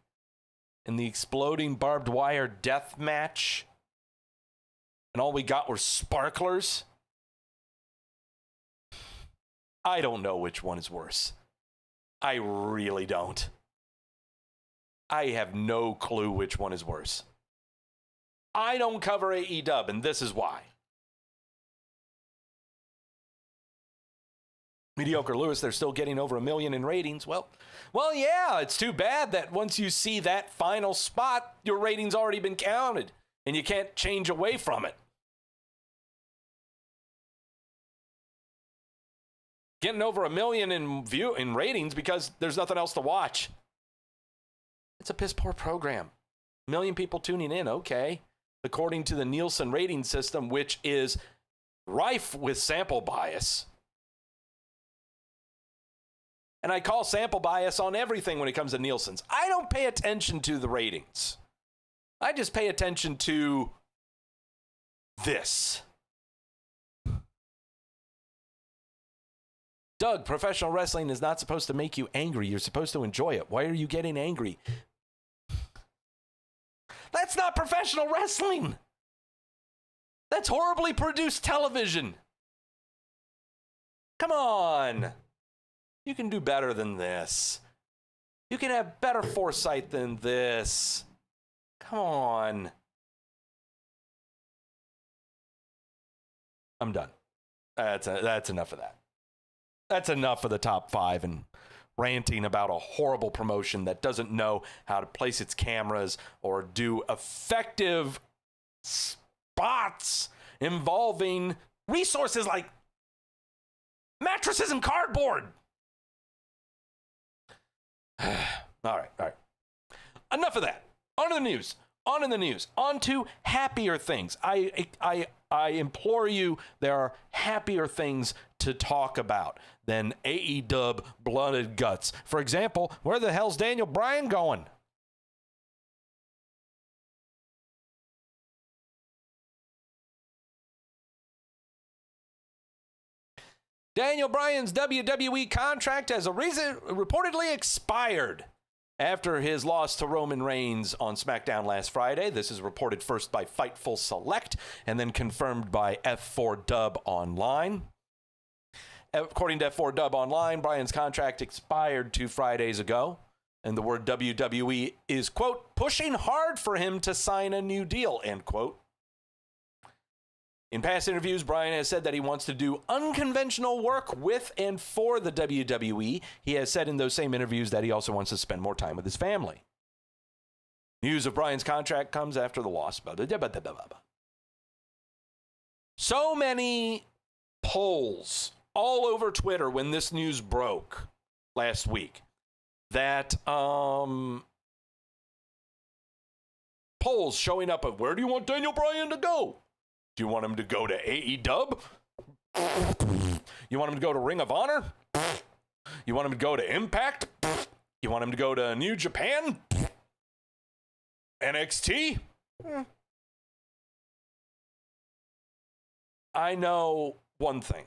in the exploding barbed wire death match, and all we got were sparklers. I don't know which one is worse. I really don't. I have no clue which one is worse. I don't cover AEW, and this is why. Mediocre Lewis, they're still getting over 1 million in ratings. Well, yeah, it's too bad that once you see that final spot, your rating's already been counted, and you can't change away from it. Getting over 1 million in ratings because there's nothing else to watch. It's a piss poor program. 1 million people tuning in, okay. According to the Nielsen rating system, which is rife with sample bias. And I call sample bias on everything when it comes to Nielsen's. I don't pay attention to the ratings. I just pay attention to this. Doug, professional wrestling is not supposed to make you angry. You're supposed to enjoy it. Why are you getting angry? That's not professional wrestling. That's horribly produced television. Come on. You can do better than this. You can have better foresight than this. Come on. I'm done. That's enough of that. That's enough of the top 5 and ranting about a horrible promotion that doesn't know how to place its cameras or do effective spots involving resources like mattresses and cardboard. All right. Enough of that. On to the news. On to happier things. I implore you, there are happier things to talk about than AEW blood and guts. For example, where the hell's Daniel Bryan going? Daniel Bryan's WWE contract has reportedly expired after his loss to Roman Reigns on SmackDown last Friday. This is reported first by Fightful Select and then confirmed by F4Dub Online. According to F4Dub Online, Bryan's contract expired 2 Fridays ago, and the word WWE is, quote, pushing hard for him to sign a new deal, end quote. In past interviews, Bryan has said that he wants to do unconventional work with and for the WWE. He has said in those same interviews that he also wants to spend more time with his family. News of Bryan's contract comes after the loss. So many polls all over Twitter when this news broke last week that polls showing up of where do you want Daniel Bryan to go? Do you want him to go to AEW? You want him to go to Ring of Honor? You want him to go to Impact? You want him to go to New Japan? NXT? I know one thing.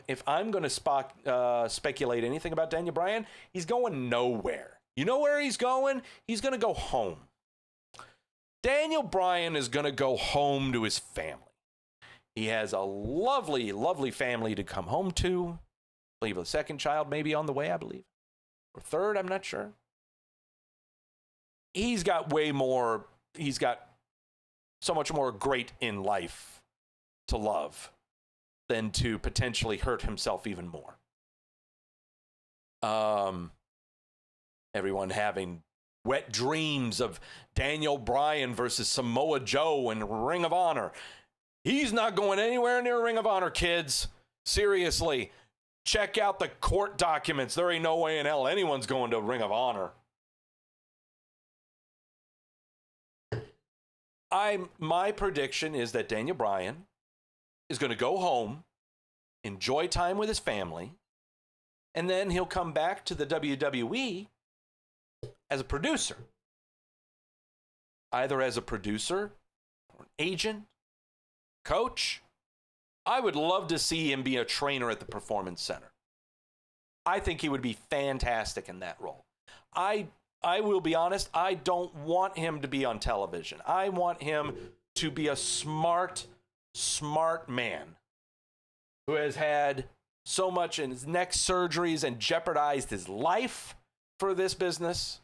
If I'm going to speculate anything about Daniel Bryan, he's going nowhere. You know where he's going? He's going to go home. Daniel Bryan is going to go home to his family. He has a lovely, lovely family to come home to. I believe a second child may be on the way, I believe. Or third, I'm not sure. He's got so much more great in life to love than to potentially hurt himself even more. Everyone having wet dreams of Daniel Bryan versus Samoa Joe in Ring of Honor. He's not going anywhere near Ring of Honor, kids. Seriously, check out the court documents. There ain't no way in hell anyone's going to Ring of Honor. My prediction is that Daniel Bryan is going to go home, enjoy time with his family, and then he'll come back to the WWE as a producer. Either as a producer, or an agent, coach. I would love to see him be a trainer at the Performance Center. I think he would be fantastic in that role. I will be honest, I don't want him to be on television. I want him to be a smart man who has had so much in his neck surgeries and jeopardized his life for this business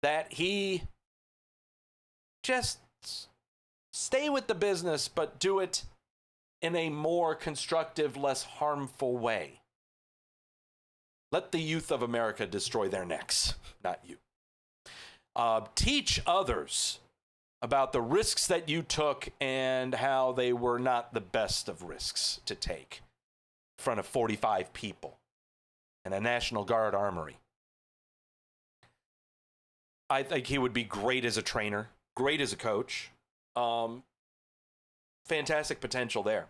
that he just stay with the business, but do it in a more constructive, less harmful way. Let the youth of America destroy their necks, not you. Teach others about the risks that you took and how they were not the best of risks to take in front of 45 people and a National Guard armory. I think he would be great as a trainer, great as a coach. Fantastic potential there.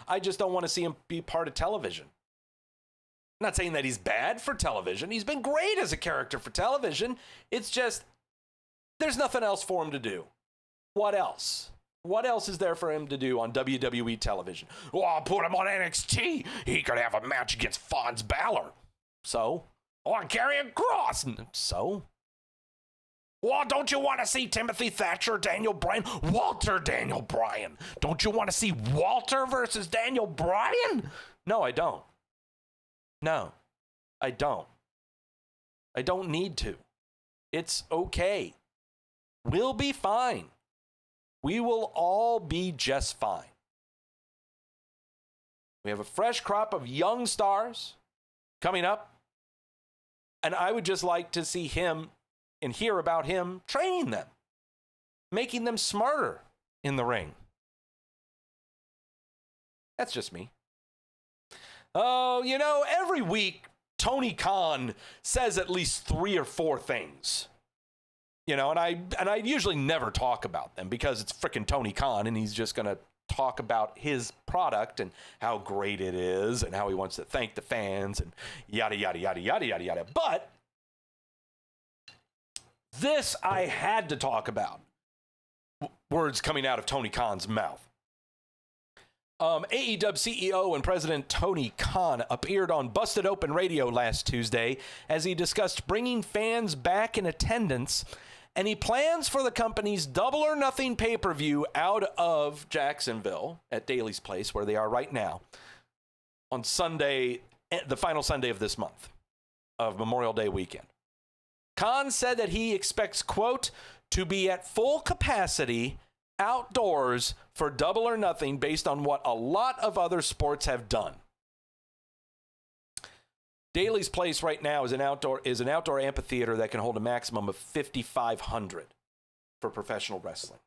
I just don't want to see him be part of television. I'm not saying that he's bad for television. He's been great as a character for television. It's just, there's nothing else for him to do. What else? What else is there for him to do on WWE television? Oh, I'll put him on NXT. He could have a match against Fonz Balor. So? Or carry a cross. So? Well, don't you want to see Timothy Thatcher, Daniel Bryan? Walter Daniel Bryan. Don't you want to see Walter versus Daniel Bryan? No, I don't. No, I don't. I don't need to. It's okay. We'll be fine. We will all be just fine. We have a fresh crop of young stars coming up, and I would just like to see him and hear about him training them, making them smarter in the ring. That's just me. Oh, you know, every week, Tony Khan says at least 3 or 4 things. You know, and I usually never talk about them because it's frickin' Tony Khan and he's just going to talk about his product and how great it is and how he wants to thank the fans and yada, yada, yada, yada, yada, yada. But this I had to talk about. Words coming out of Tony Khan's mouth. AEW CEO and President Tony Khan appeared on Busted Open Radio last Tuesday as he discussed bringing fans back in attendance, and he plans for the company's Double or Nothing pay-per-view out of Jacksonville at Daly's Place, where they are right now, on Sunday, the final Sunday of this month, of Memorial Day weekend. Khan said that he expects, quote, to be at full capacity outdoors for Double or Nothing based on what a lot of other sports have done. Daly's Place right now is an outdoor amphitheater that can hold a maximum of 5,500 for professional wrestling.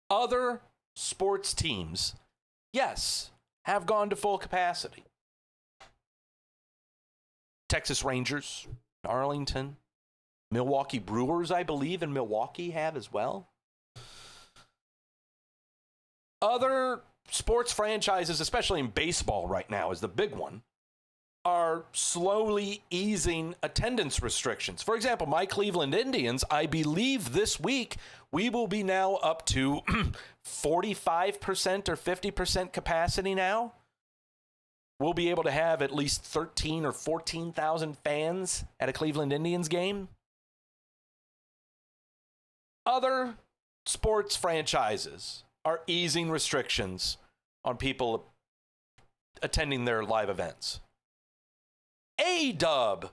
Other sports teams, yes, have gone to full capacity. Texas Rangers, Arlington, Milwaukee Brewers, I believe, in Milwaukee have as well. Other sports franchises, especially in baseball right now, is the big one, are slowly easing attendance restrictions. For example, my Cleveland Indians, I believe this week, we will be now up to 45% or 50% capacity now. We'll be able to have at least 13 or 14,000 fans at a Cleveland Indians game. Other sports franchises are easing restrictions on people attending their live events. AEW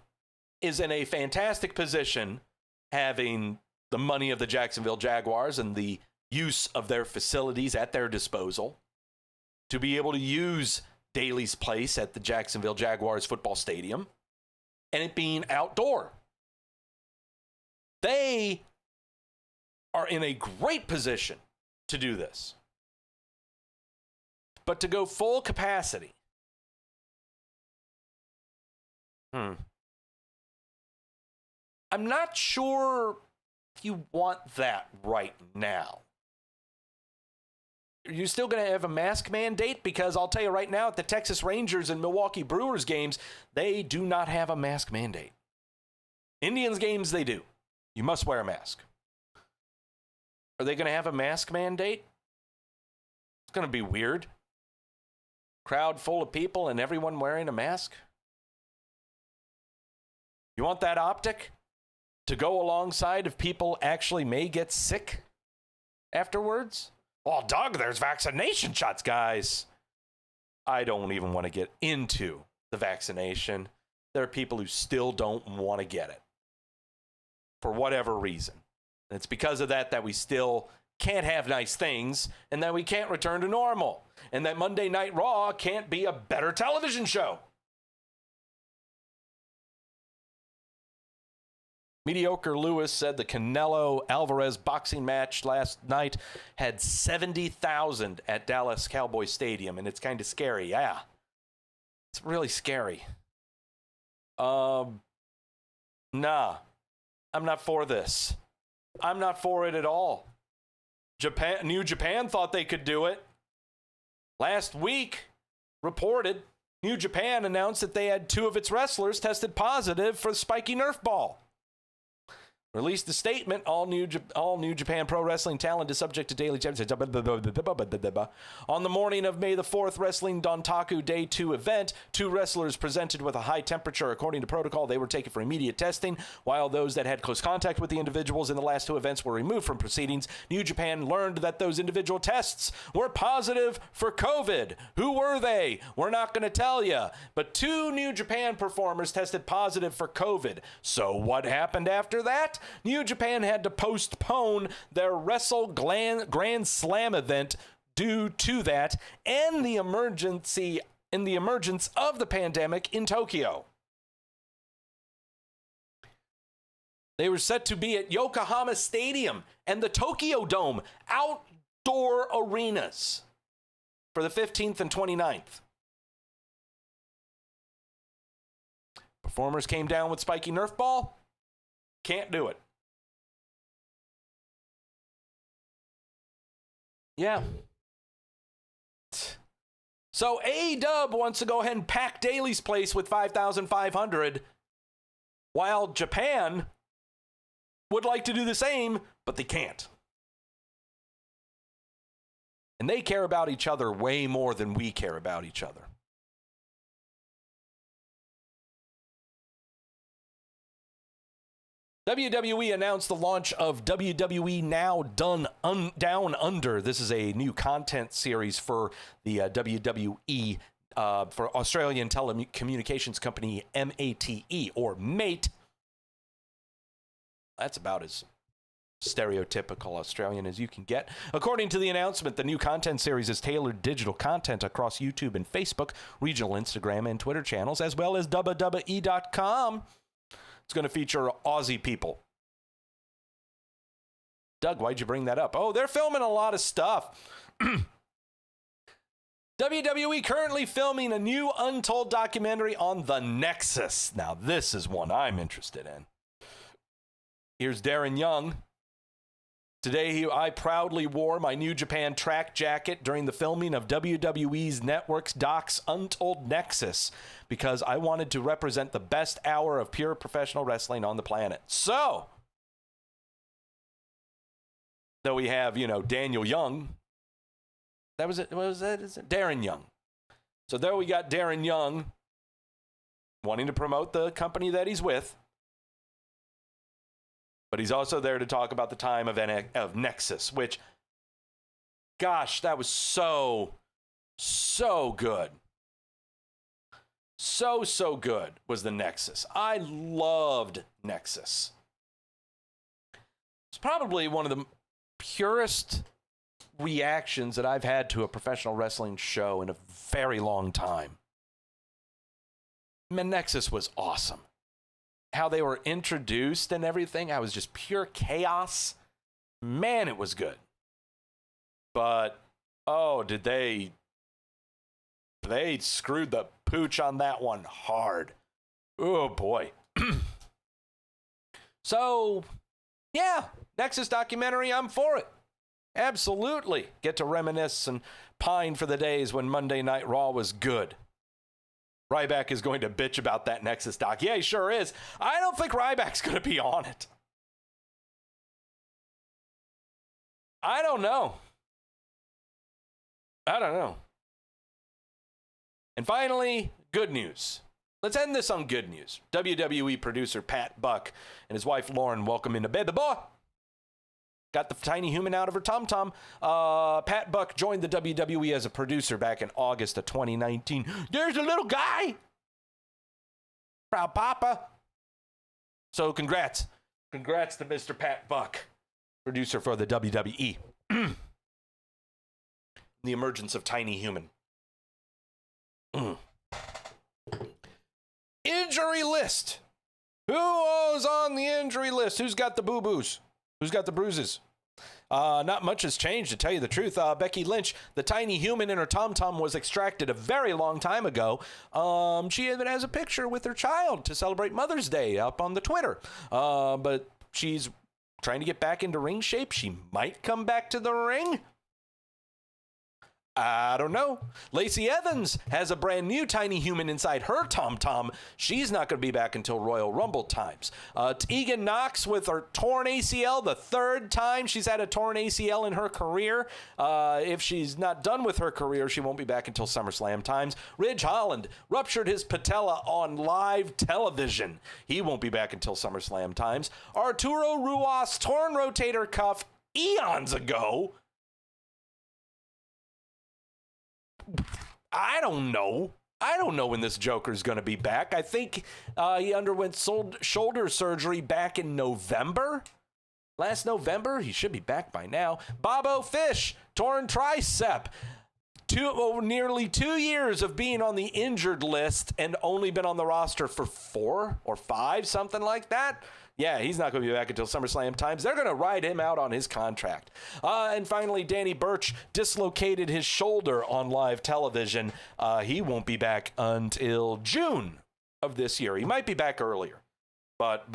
is in a fantastic position, having the money of the Jacksonville Jaguars and the use of their facilities at their disposal to be able to use Daly's Place at the Jacksonville Jaguars football stadium, and it being outdoor. They are in a great position to do this. But to go full capacity, I'm not sure if you want that right now. Are you still going to have a mask mandate? Because I'll tell you right now, at the Texas Rangers and Milwaukee Brewers games, they do not have a mask mandate. Indians games, they do. You must wear a mask. Are they going to have a mask mandate? It's going to be weird. Crowd full of people and everyone wearing a mask? You want that optic to go alongside if people actually may get sick afterwards? Well, Doug, there's vaccination shots, guys. I don't even want to get into the vaccination. There are people who still don't want to get it. for whatever reason. And it's because of that we still can't have nice things, and that we can't return to normal, and that Monday Night Raw can't be a better television show. Mediocre Lewis said the Canelo-Alvarez boxing match last night had 70,000 at Dallas Cowboy Stadium, and it's kind of scary. Yeah, it's really scary. Nah, I'm not for this. I'm not for it at all. New Japan thought they could do it. Last week, reported, New Japan announced that they had 2 of its wrestlers tested positive for the spiky Nerf ball. Released a statement, all New Japan Pro Wrestling talent is subject to daily... On the morning of May the 4th, Wrestling Dontaku Day 2 event, 2 wrestlers presented with a high temperature. According to protocol, they were taken for immediate testing, while those that had close contact with the individuals in the last 2 events were removed from proceedings. New Japan learned that those individual tests were positive for COVID. Who were they? We're not going to tell you. But 2 New Japan performers tested positive for COVID. So what happened after that? New Japan had to postpone their Grand Slam event due to that and the emergence of the pandemic in Tokyo. They were set to be at Yokohama Stadium and the Tokyo Dome outdoor arenas for the 15th and 29th. Performers came down with spiky Nerf ball. Can't do it. Yeah. So AEW wants to go ahead and pack Daly's place with 5,500, while Japan would like to do the same, but they can't. And they care about each other way more than we care about each other. WWE announced the launch of WWE Now Down Under. This is a new content series for the WWE, for Australian telecommunications company MATE, or MATE. That's about as stereotypical Australian as you can get. According to the announcement, the new content series is tailored digital content across YouTube and Facebook, regional Instagram and Twitter channels, as well as WWE.com. It's going to feature Aussie people. Doug, why'd you bring that up? Oh, they're filming a lot of stuff. WWE currently filming a new untold documentary on the Nexus. Now, this is one I'm interested in. Here's Darren Young. Today, I proudly wore my New Japan track jacket during the filming of WWE's Network's Doc's Untold Nexus because I wanted to represent the best hour of pure professional wrestling on the planet. So, though we have, Daniel Young. That was it. What was that? Is it Darren Young? So there we got Darren Young wanting to promote the company that he's with. But he's also there to talk about the time of Nexus, which, gosh, that was so good. So good was the Nexus. I loved Nexus. It's probably one of the purest reactions that I've had to a professional wrestling show in a very long time. Man, Nexus was awesome. How they were introduced and everything, I was just pure chaos. Man, it was good. But, oh, did they screwed the pooch on that one hard. Oh, boy. So, yeah, Nexus documentary, I'm for it. Absolutely. Get to reminisce and pine for the days when Monday Night Raw was good. Ryback is going to bitch about that Nexus doc. Yeah, he sure is. I don't think Ryback's going to be on it. I don't know. And finally, good news. Let's end this on good news. WWE producer Pat Buck and his wife Lauren welcome into bed. The boy got the tiny human out of her tom-tom. Pat Buck joined the WWE as a producer back in August of 2019. There's a little guy. Proud papa. So congrats. Congrats to Mr. Pat Buck, producer for the WWE. The emergence of Tiny Human. Injury list. Who's on the injury list? Who's got the boo-boos? Who's got the bruises? Not much has changed, to tell you the truth. Becky Lynch, the tiny human in her tom-tom, was extracted a very long time ago. She even has a picture with her child to celebrate Mother's Day up on the Twitter. But she's trying to get back into ring shape. She might come back to the ring. I don't know. Lacey Evans has a brand new tiny human inside her tom-tom. She's not going to be back until Royal Rumble times. Tegan Knox with her torn ACL, the third time she's had a torn ACL in her career. If she's not done with her career, she won't be back until SummerSlam times. Ridge Holland ruptured his patella on live television. He won't be back until SummerSlam times. Arturo Ruas torn rotator cuff eons ago. I don't know when this Joker's going to be back. I think he underwent shoulder surgery back in November. Last November. He should be back by now. Bobo Fish, torn tricep. Nearly 2 years of being on the injured list and only been on the roster for 4 or 5, something like that. Yeah, he's not going to be back until SummerSlam times. They're going to ride him out on his contract. And finally, Danny Burch dislocated his shoulder on live television. He won't be back until June of this year. He might be back earlier, but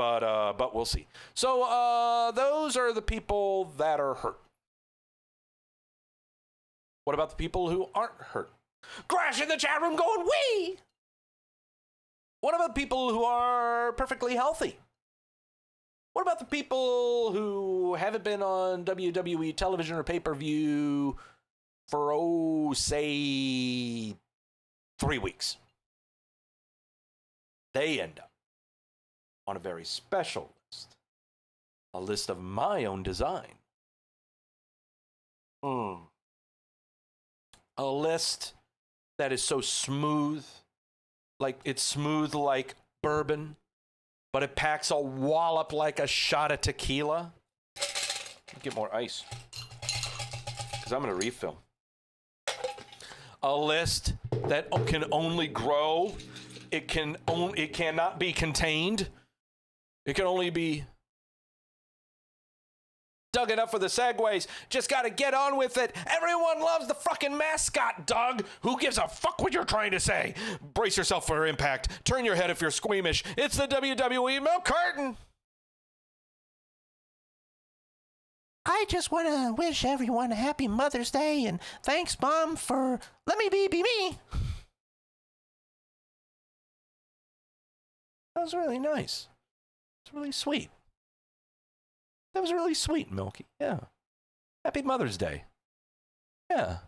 we'll see. So those are the people that are hurt. What about the people who aren't hurt? Crash in the chat room going, wee! What about people who are perfectly healthy? What about the people who haven't been on WWE television or pay-per-view for, say, 3 weeks? They end up on a very special list. A list of my own design. A list that is so smooth, like it's smooth like bourbon, but it packs a wallop like a shot of tequila. Get more ice, because I'm going to refill. A list that can only grow. It cannot be contained. It can only be Doug, enough for the segues. Just got to get on with it. Everyone loves the fucking mascot, Doug. Who gives a fuck what you're trying to say? Brace yourself for impact. Turn your head if you're squeamish. It's the WWE milk carton. I just want to wish everyone a happy Mother's Day, and thanks, Mom, for let me be me. That was really nice. It's really sweet. That was really sweet, Milky. Yeah. Happy Mother's Day. Yeah.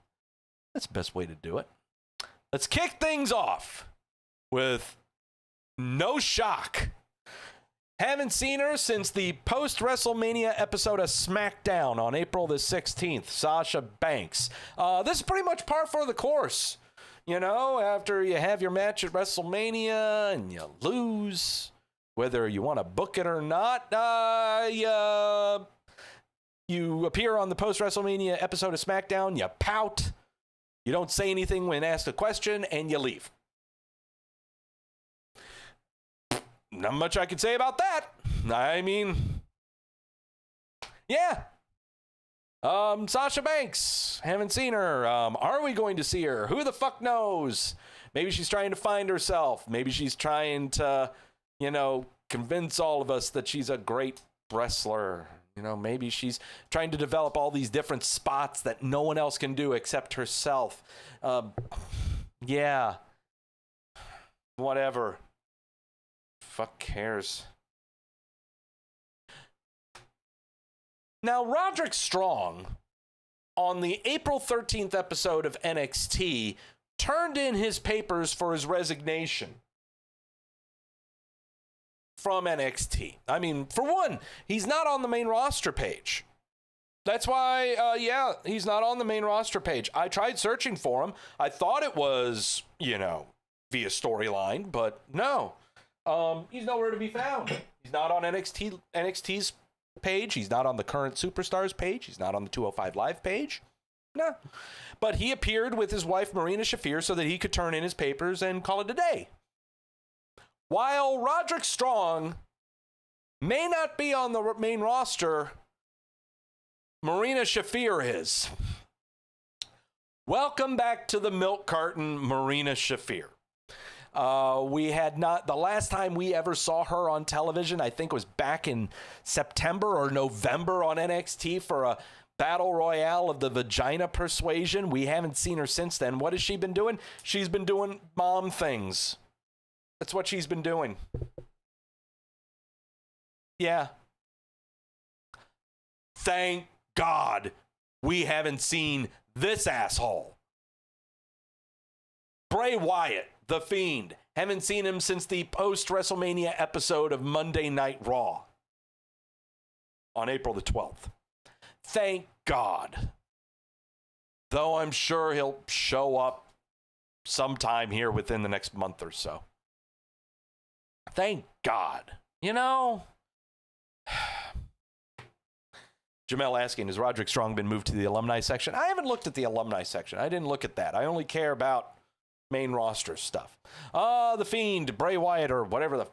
That's the best way to do it. Let's kick things off with no shock. Haven't seen her since the post-Wrestlemania episode of SmackDown on April the 16th. Sasha Banks. This is pretty much par for the course. You know, after you have your match at WrestleMania and you lose, whether you want to book it or not, you appear on the post-WrestleMania episode of SmackDown, you pout, you don't say anything when asked a question, and you leave. Not much I could say about that. I mean, yeah. Sasha Banks, haven't seen her. Are we going to see her? Who the fuck knows? Maybe she's trying to find herself. Maybe she's trying to, you know, convince all of us that she's a great wrestler. You know, maybe she's trying to develop all these different spots that no one else can do except herself. Yeah. Whatever. Fuck cares. Now, Roderick Strong, on the April 13th episode of NXT, turned in his papers for his resignation from NXT. I mean, for one, he's not on the main roster page. That's why, yeah, he's not on the main roster page. I tried searching for him. I thought it was, you know, via storyline, but no. He's nowhere to be found. He's not on NXT's page. He's not on the current Superstars page. He's not on the 205 Live page. No. But he appeared with his wife, Marina Shafir, so that he could turn in his papers and call it a day. While Roderick Strong may not be on the main roster, Marina Shafir is. Welcome back to the milk carton, Marina Shafir. We had not, the last time we ever saw her on television, I think was back in September or November on NXT for a Battle Royale of the Vagina Persuasion. We haven't seen her since then. What has she been doing? She's been doing mom things. That's what she's been doing. Yeah. Thank God we haven't seen this asshole. Bray Wyatt, the Fiend. Haven't seen him since the post-WrestleMania episode of Monday Night Raw on April the 12th. Thank God. Though I'm sure he'll show up sometime here within the next month or so. Thank God. You know, Jamel asking, has Roderick Strong been moved to the alumni section? I haven't looked at the alumni section. I didn't look at that. I only care about main roster stuff. The Fiend, Bray Wyatt, or whatever the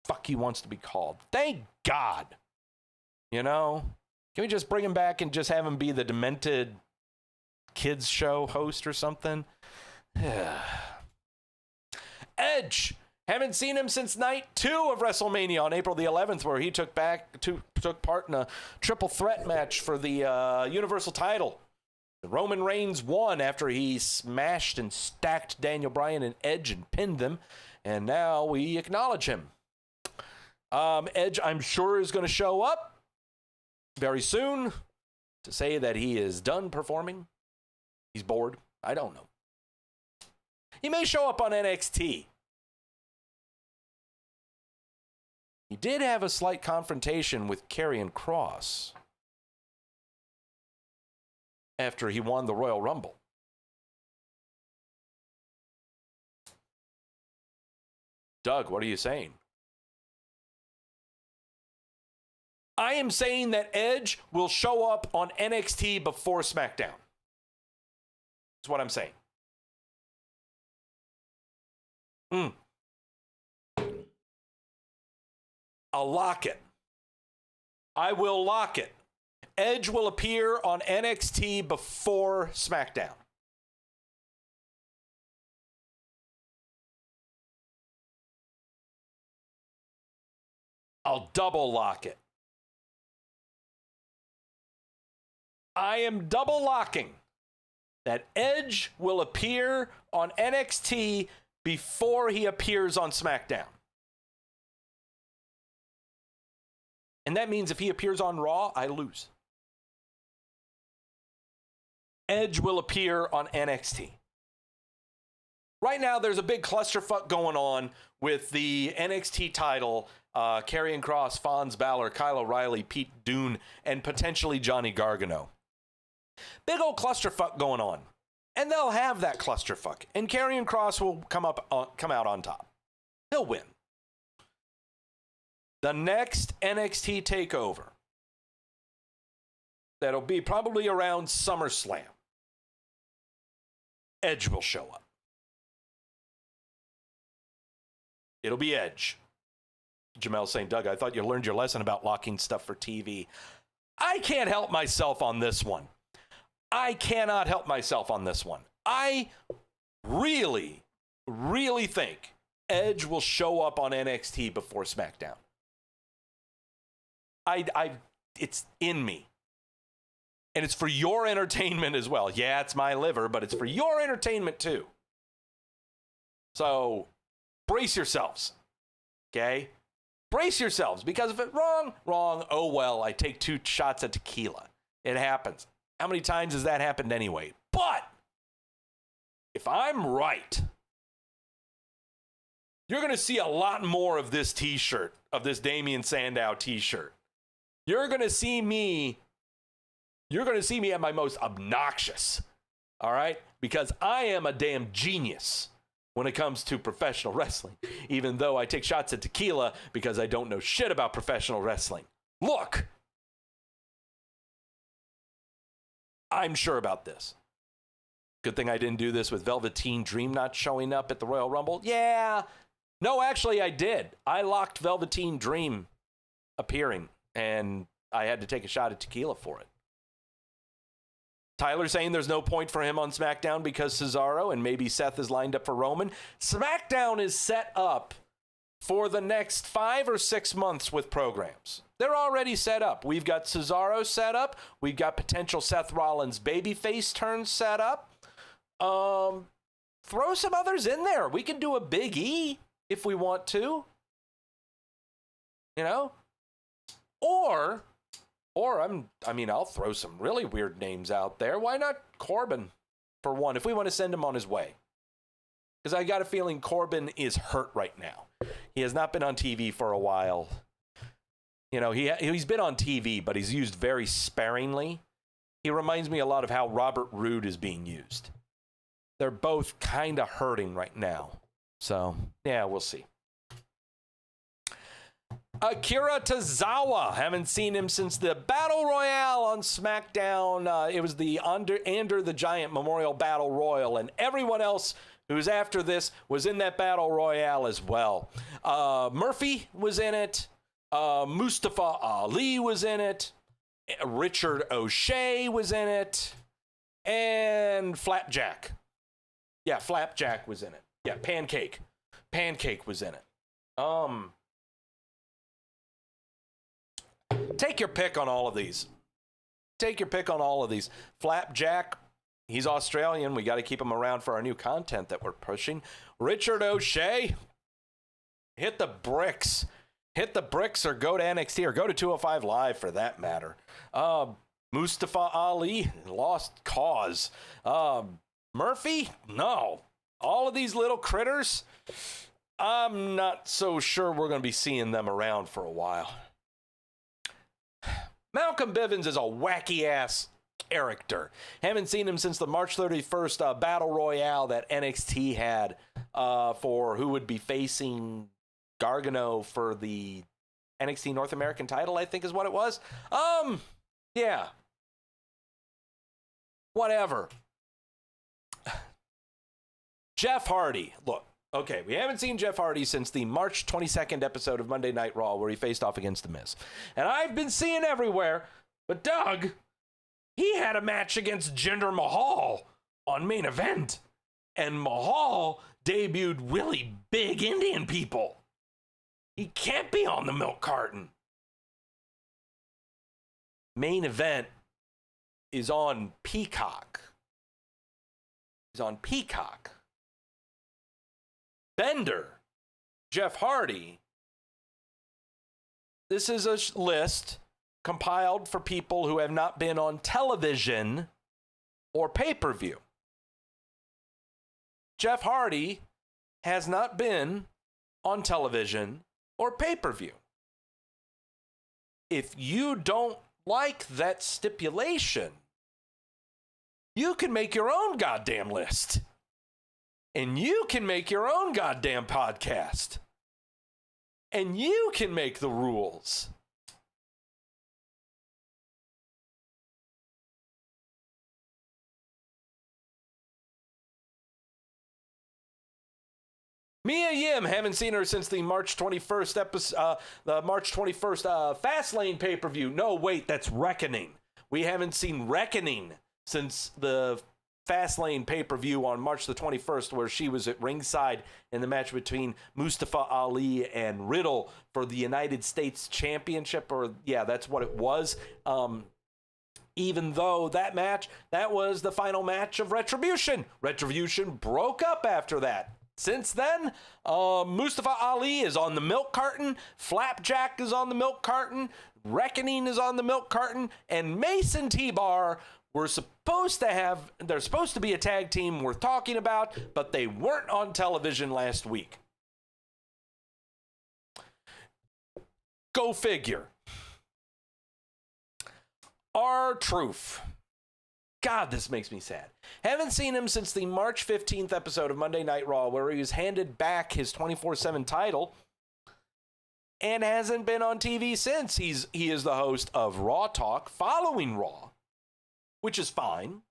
fuck he wants to be called. Thank God. You know? Can we just bring him back and just have him be the demented kids show host or something? Edge. Haven't seen him since night 2 of WrestleMania on April the 11th, where he took part in a triple threat match for the Universal title. Roman Reigns won after he smashed and stacked Daniel Bryan and Edge and pinned them, and now we acknowledge him. Edge, I'm sure, is going to show up very soon to say that he is done performing. He's bored. I don't know. He may show up on NXT. He did have a slight confrontation with Karrion Kross after he won the Royal Rumble. Doug, what are you saying? I am saying that Edge will show up on NXT before SmackDown. That's what I'm saying. I'll lock it. I will lock it. Edge will appear on NXT before SmackDown. I'll double lock it. I am double locking that Edge will appear on NXT before he appears on SmackDown. And that means if he appears on Raw, I lose. Edge will appear on NXT. Right now, there's a big clusterfuck going on with the NXT title, Karrion Kross, Fonz Balor, Kyle O'Reilly, Pete Dunne, and potentially Johnny Gargano. Big old clusterfuck going on. And they'll have that clusterfuck. And Karrion Kross will come out on top. He'll win. The next NXT takeover, that'll be probably around SummerSlam, Edge will show up. It'll be Edge. Jamel's saying, Doug, I thought you learned your lesson about locking stuff for TV. I can't help myself on this one. I cannot help myself on this one. I really, really think Edge will show up on NXT before SmackDown. It's in me. And it's for your entertainment as well. Yeah, it's my liver, but it's for your entertainment too. So, brace yourselves. Okay? Brace yourselves, because if it's wrong, oh well, I take 2 shots of tequila. It happens. How many times has that happened anyway? But, if I'm right, you're going to see a lot more of this t-shirt, of this Damian Sandow t-shirt. You're going to see me at my most obnoxious, all right? Because I am a damn genius. when it comes to professional wrestling, even though I take shots at tequila because I don't know shit about professional wrestling. Look, I'm sure about this. Good thing I didn't do this with Velveteen Dream not showing up at the Royal Rumble. Yeah. No, actually, I did. I locked Velveteen Dream appearing, and I had to take a shot at tequila for it. Tyler saying there's no point for him on SmackDown because Cesaro and maybe Seth is lined up for Roman. SmackDown is set up for the next 5 or 6 months with programs. They're already set up. We've got Cesaro set up. We've got potential Seth Rollins babyface turn set up. Throw some others in there. We can do a Big E if we want to. You know? Or I'll throw some really weird names out there. Why not Corbin, for one, if we want to send him on his way? Because I got a feeling Corbin is hurt right now. He has not been on TV for a while. You know, he's been on TV, but he's used very sparingly. He reminds me a lot of how Robert Roode is being used. They're both kind of hurting right now. So, yeah, we'll see. Akira Tozawa. Haven't seen him since the Battle Royale on SmackDown. It was the Under the Giant Memorial Battle Royal, and everyone else who's after this was in that Battle Royale as well. Murphy was in it. Mustafa Ali was in it. Richard O'Shea was in it. And Flapjack. Yeah, Flapjack was in it. Yeah, Pancake. Pancake was in it. Take your pick on all of these. Take your pick on all of these. Flapjack, he's Australian. We got to keep him around for our new content that we're pushing. Richard O'Shea, hit the bricks. Hit the bricks or go to NXT or go to 205 Live for that matter. Mustafa Ali, lost cause. Murphy, no. All of these little critters, I'm not so sure we're going to be seeing them around for a while. Malcolm Bivens is a wacky-ass character. Haven't seen him since the March 31st Battle Royale that NXT had for who would be facing Gargano for the NXT North American title, I think is what it was. Yeah. Whatever. Jeff Hardy. Look, okay, we haven't seen Jeff Hardy since the March 22nd episode of Monday Night Raw where he faced off against The Miz. And I've been seeing everywhere, but Doug, he had a match against Jinder Mahal on Main Event. And Mahal debuted really big Indian people. He can't be on the milk carton. Main Event is on Peacock. He's on Peacock. Bender, Jeff Hardy. This is a list compiled for people who have not been on television or pay-per-view. Jeff Hardy has not been on television or pay-per-view. If you don't like that stipulation, you can make your own goddamn list. And you can make your own goddamn podcast. And you can make the rules. Mia Yim, haven't seen her since the March 21st episode, the March 21st Fastlane pay-per-view. No, wait, that's Reckoning. We haven't seen Reckoning since the Fastlane pay-per-view on March the 21st, where she was at ringside in the match between Mustafa Ali and Riddle for the United States Championship, or yeah, that's what it was. Even though that match, that was the final match of Retribution. Retribution broke up after that. Since then, Mustafa Ali is on the milk carton, Flapjack is on the milk carton, Reckoning is on the milk carton, and Mason T-Bar they're supposed to be a tag team worth talking about, but they weren't on television last week. Go figure. R-Truth. God, this makes me sad. Haven't seen him since the March 15th episode of Monday Night Raw, where he was handed back his 24/7 title and hasn't been on TV since. He is the host of Raw Talk following Raw, which is fine.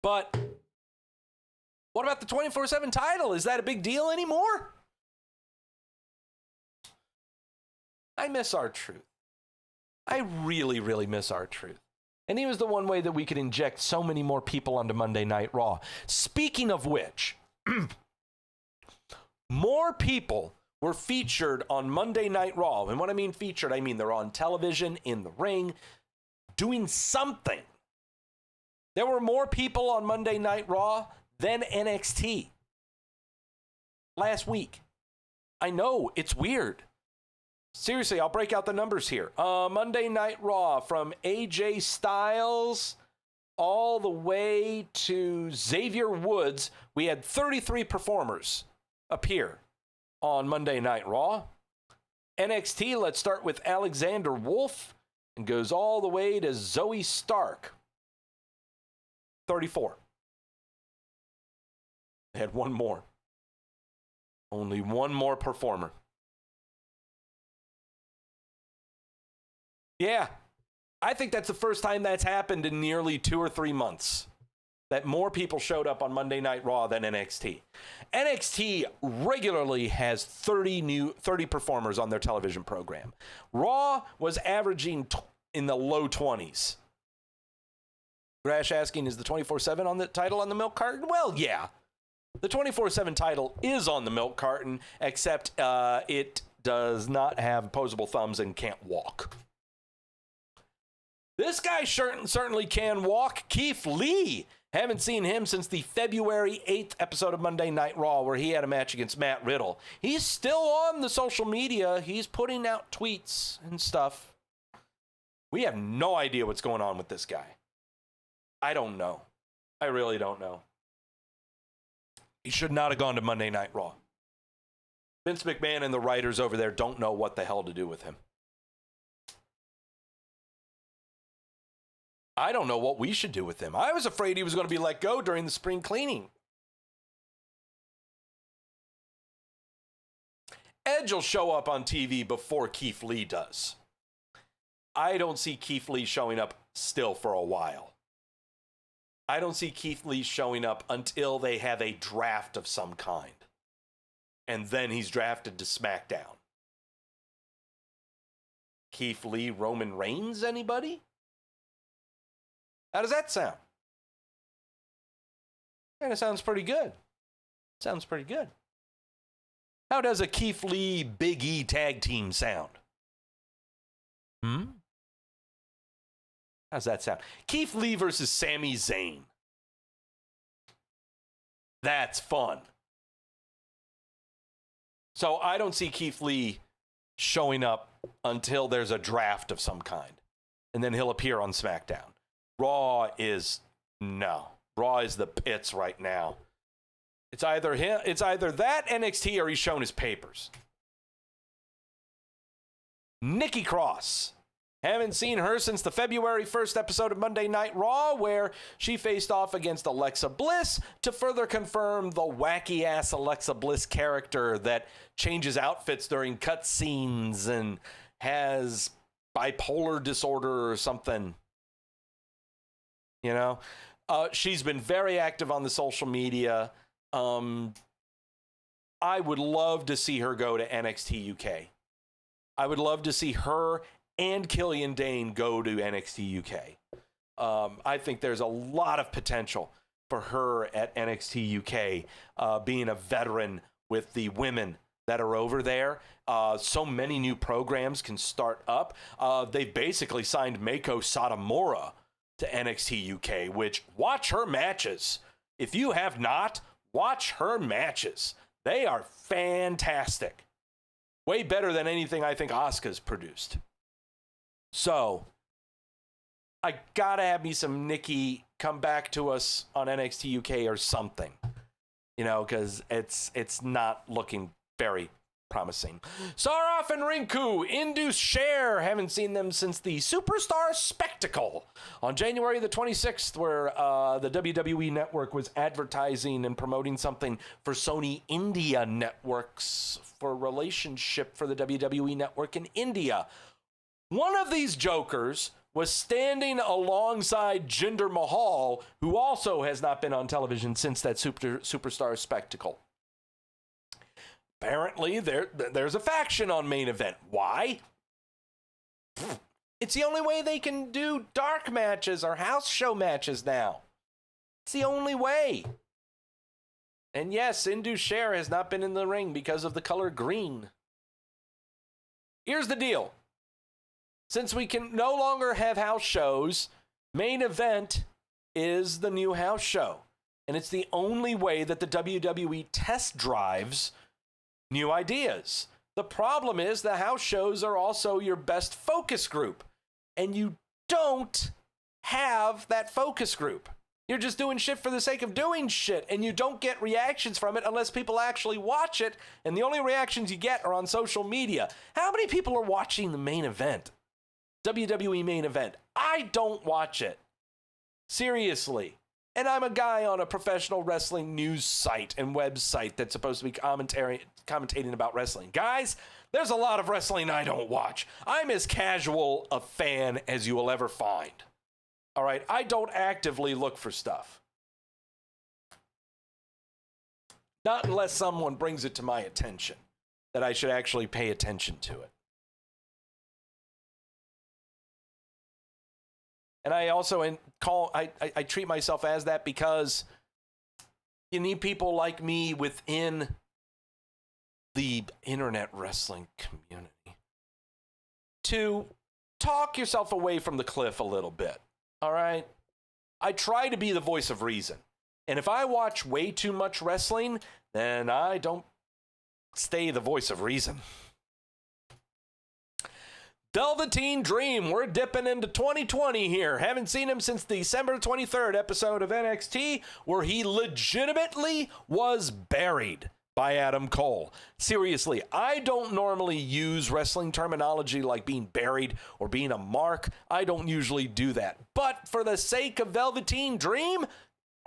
But what about the 24/7 title? Is that a big deal anymore? I miss R-Truth. I really, really miss R-Truth. And he was the one way that we could inject so many more people onto Monday Night Raw. Speaking of which, more people were featured on Monday Night Raw. And when I mean featured, I mean they're on television, in the ring, doing something. There were more people on Monday Night Raw than NXT last week. I know, it's weird. Seriously, I'll break out the numbers here. Monday Night Raw, from AJ Styles all the way to Xavier Woods, we had 33 performers appear on Monday Night Raw. NXT, let's start with Alexander Wolf, and goes all the way to Zoe Stark. 34. They had one more. Only one more performer. Yeah, I think that's the first time that's happened in nearly 2 or 3 months, that more people showed up on Monday Night Raw than NXT. NXT regularly has 30 performers on their television program. Raw was averaging in the low 20s. Grash asking, is the 24/7 on the title on the milk carton? Well, yeah. The 24/7 title is on the milk carton, except it does not have opposable thumbs and can't walk. This guy certainly can walk. Keith Lee. Haven't seen him since the February 8th episode of Monday Night Raw, where he had a match against Matt Riddle. He's still on the social media. He's putting out tweets and stuff. We have no idea what's going on with this guy. I don't know. I really don't know. He should not have gone to Monday Night Raw. Vince McMahon and the writers over there don't know what the hell to do with him. I don't know what we should do with him. I was afraid he was going to be let go during the spring cleaning. Edge will show up on TV before Keith Lee does. I don't see Keith Lee showing up still for a while. I don't see Keith Lee showing up until they have a draft of some kind. And then he's drafted to SmackDown. Keith Lee, Roman Reigns, anybody? How does that sound? Kind of sounds pretty good. Sounds pretty good. How does a Keith Lee, Big E tag team sound? How's that sound? Keith Lee versus Sami Zayn. That's fun. So I don't see Keith Lee showing up until there's a draft of some kind. And then he'll appear on SmackDown. Raw is the pits right now. It's either that NXT or he's shown his papers. Nikki Cross. Haven't seen her since the February 1st episode of Monday Night Raw, where she faced off against Alexa Bliss to further confirm the wacky-ass Alexa Bliss character that changes outfits during cutscenes and has bipolar disorder or something. You know? She's been very active on the social media. I would love to see her go to NXT UK. I would love to see her and Killian Dane go to NXT UK. I think there's a lot of potential for her at NXT UK, being a veteran with the women that are over there. So many new programs can start up. They've basically signed Meiko Satomura to NXT UK, which, watch her matches. If you have not, watch her matches. They are fantastic. Way better than anything I think Asuka's produced. So, I gotta have me some Nikki come back to us on NXT UK or something. You know, because it's not looking very, promising. Saroff and Rinku induce share. Haven't seen them since the Superstar Spectacle on January the 26th, where the WWE Network was advertising and promoting something for Sony India Networks for a relationship for the WWE Network in India. One of these jokers was standing alongside Jinder Mahal, who also has not been on television since that Superstar Spectacle. Apparently, there's a faction on Main Event. Why? It's the only way they can do dark matches or house show matches now. It's the only way. And yes, Indus Sher has not been in the ring because of the color green. Here's the deal. Since we can no longer have house shows, Main Event is the new house show. And it's the only way that the WWE test drives new ideas. The problem is the house shows are also your best focus group, and you don't have that focus group. You're just doing shit for the sake of doing shit, and you don't get reactions from it unless people actually watch it, and the only reactions you get are on social media. How many people are watching the Main Event? WWE Main Event. I don't watch it. Seriously. And I'm a guy on a professional wrestling news site and website that's supposed to be commentating about wrestling. Guys, there's a lot of wrestling I don't watch. I'm as casual a fan as you will ever find. All right? I don't actively look for stuff. Not unless someone brings it to my attention that I should actually pay attention to it. And I also I treat myself as that because you need people like me within the internet wrestling community to talk yourself away from the cliff a little bit. All right? I try to be the voice of reason. And if I watch way too much wrestling, then I don't stay the voice of reason. Velveteen Dream, we're dipping into 2020 here. Haven't seen him since the December 23rd episode of NXT, where he legitimately was buried by Adam Cole. Seriously, I don't normally use wrestling terminology like being buried or being a mark. I don't usually do that. But for the sake of Velveteen Dream,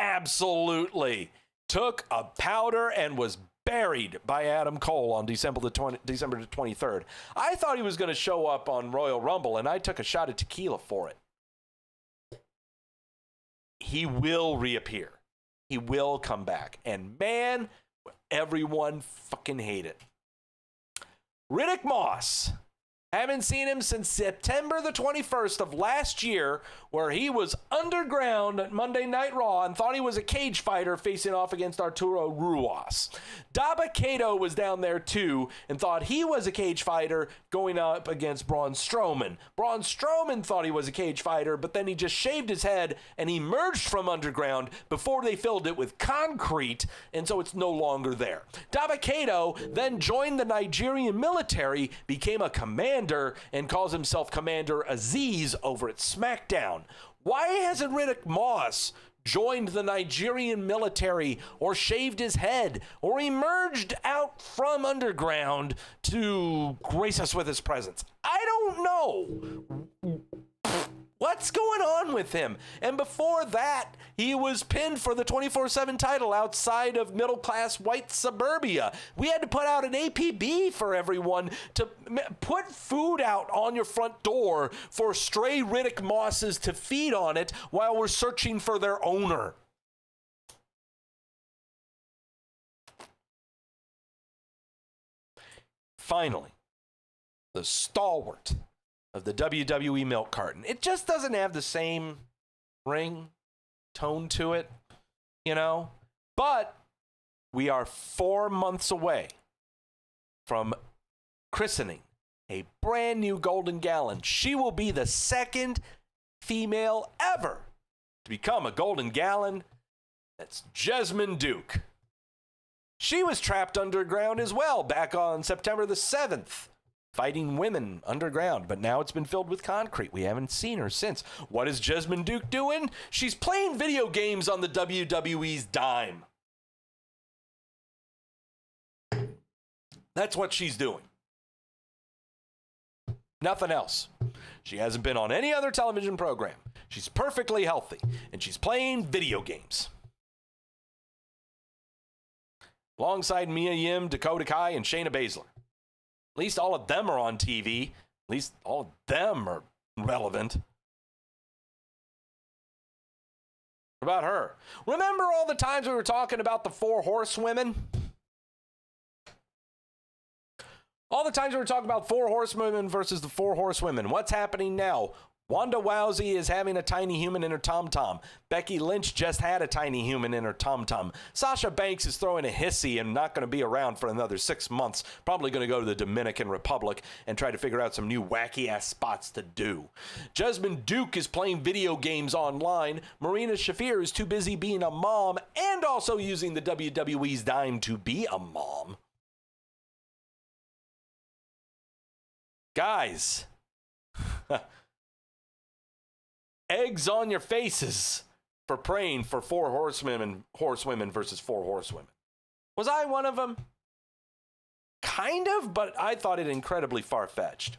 absolutely. Took a powder and was buried by Adam Cole on December the 23rd. I thought he was going to show up on Royal Rumble, and I took a shot of tequila for it. He will reappear. He will come back. And man, everyone fucking hate it. Riddick Moss. Haven't seen him since September the 21st of last year, where he was underground at Monday Night Raw and thought he was a cage fighter facing off against Arturo Ruas. Dabba-Kato was down there too and thought he was a cage fighter going up against Braun Strowman. Braun Strowman thought he was a cage fighter, but then he just shaved his head and emerged from underground before they filled it with concrete, and so it's no longer there. Dabba-Kato then joined the Nigerian military, became a commander, and calls himself Commander Aziz over at SmackDown. Why hasn't Riddick Moss joined the Nigerian military or shaved his head or emerged out from underground to grace us with his presence? I don't know. What's going on with him? And before that, he was pinned for the 24/7 title outside of middle-class white suburbia. We had to put out an APB for everyone to put food out on your front door for stray Riddick Mosses to feed on it while we're searching for their owner. Finally, the stalwart of the WWE milk carton. It just doesn't have the same ring, tone to it, you know? But we are 4 months away from christening a brand new Golden Gallon. She will be the second female ever to become a Golden Gallon. That's Jessamyn Duke. She was trapped underground as well back on September the 7th. Fighting women underground, but now it's been filled with concrete. We haven't seen her since. What is Jessamyn Duke doing? She's playing video games on the WWE's dime. That's what she's doing. Nothing else. She hasn't been on any other television program. She's perfectly healthy, and she's playing video games. Alongside Mia Yim, Dakota Kai, and Shayna Baszler. At least all of them are on TV. At least all of them are relevant. What about her? Remember all the times we were talking about the 4 horsewomen? All the times we were talking about 4 horsewomen versus the 4 horsewomen. What's happening now? Wanda Rousey is having a tiny human in her tom-tom. Becky Lynch just had a tiny human in her tom-tom. Sasha Banks is throwing a hissy and not going to be around for another 6 months. Probably going to go to the Dominican Republic and try to figure out some new wacky-ass spots to do. Jasmine Duke is playing video games online. Marina Shafir is too busy being a mom and also using the WWE's dime to be a mom. Guys, eggs on your faces for praying for 4 horsewomen versus 4 horsewomen. Was I one of them? Kind of, but I thought it incredibly far-fetched.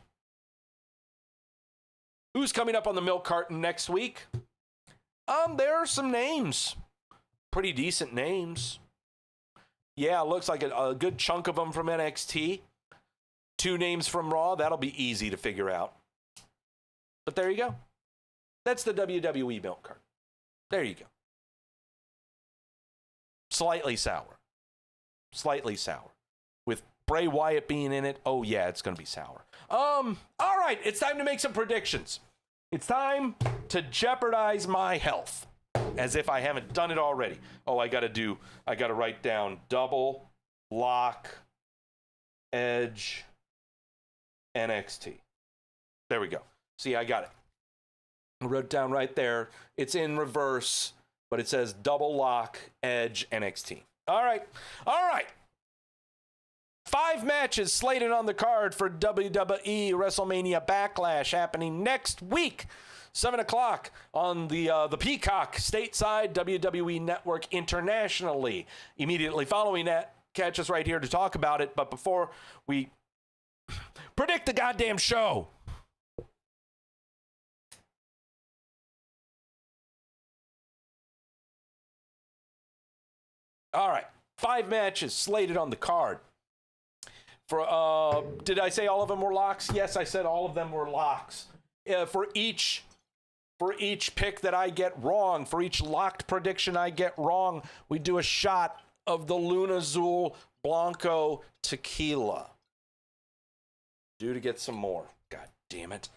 Who's coming up on the milk carton next week? There are some names. Pretty decent names. Yeah, it looks like a good chunk of them from NXT. 2 names from Raw. That'll be easy to figure out. But there you go. That's the WWE milk carton. There you go. Slightly sour. Slightly sour. With Bray Wyatt being in it, oh yeah, it's going to be sour. All right, it's time to make some predictions. It's time to jeopardize my health. As if I haven't done it already. Oh, I got to write down double lock Edge NXT. There we go. See, I got it. I wrote it down right there. It's in reverse, but it says double lock Edge NXT. All right. 5 matches slated on the card for WWE Wrestlemania Backlash happening next week. 7 o'clock on the Peacock stateside WWE Network internationally. Immediately following that, catch us right here to talk about it. But before we predict the goddamn show, all right, 5 matches slated on the card. For did I say all of them were locks? Yes, I said all of them were locks. For each pick that I get wrong, for each locked prediction I get wrong, we do a shot of the Luna Azul Blanco tequila. Due to get some more. God damn it.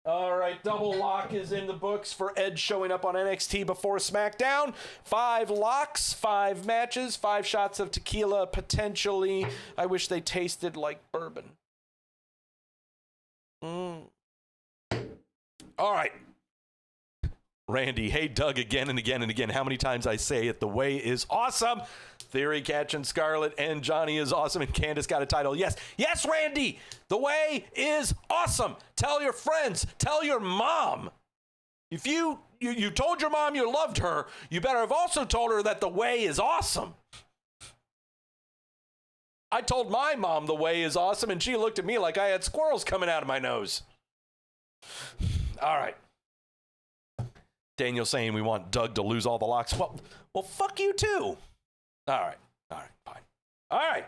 All right, double lock is in the books for Edge showing up on NXT before SmackDown. 5 locks, 5 matches, 5 shots of tequila, potentially. I wish they tasted like bourbon. All right. Randy, hey Doug, again and again and again. How many times I say it? The way is awesome. Theory catching Scarlett and Johnny is awesome and Candace got a title. Yes, Randy, the way is awesome. Tell your friends, tell your mom. If you told your mom you loved her, you better have also told her that the way is awesome. I told my mom the way is awesome and she looked at me like I had squirrels coming out of my nose. All right. Daniel saying we want Doug to lose all the locks. Well, fuck you too. All right, fine. All right,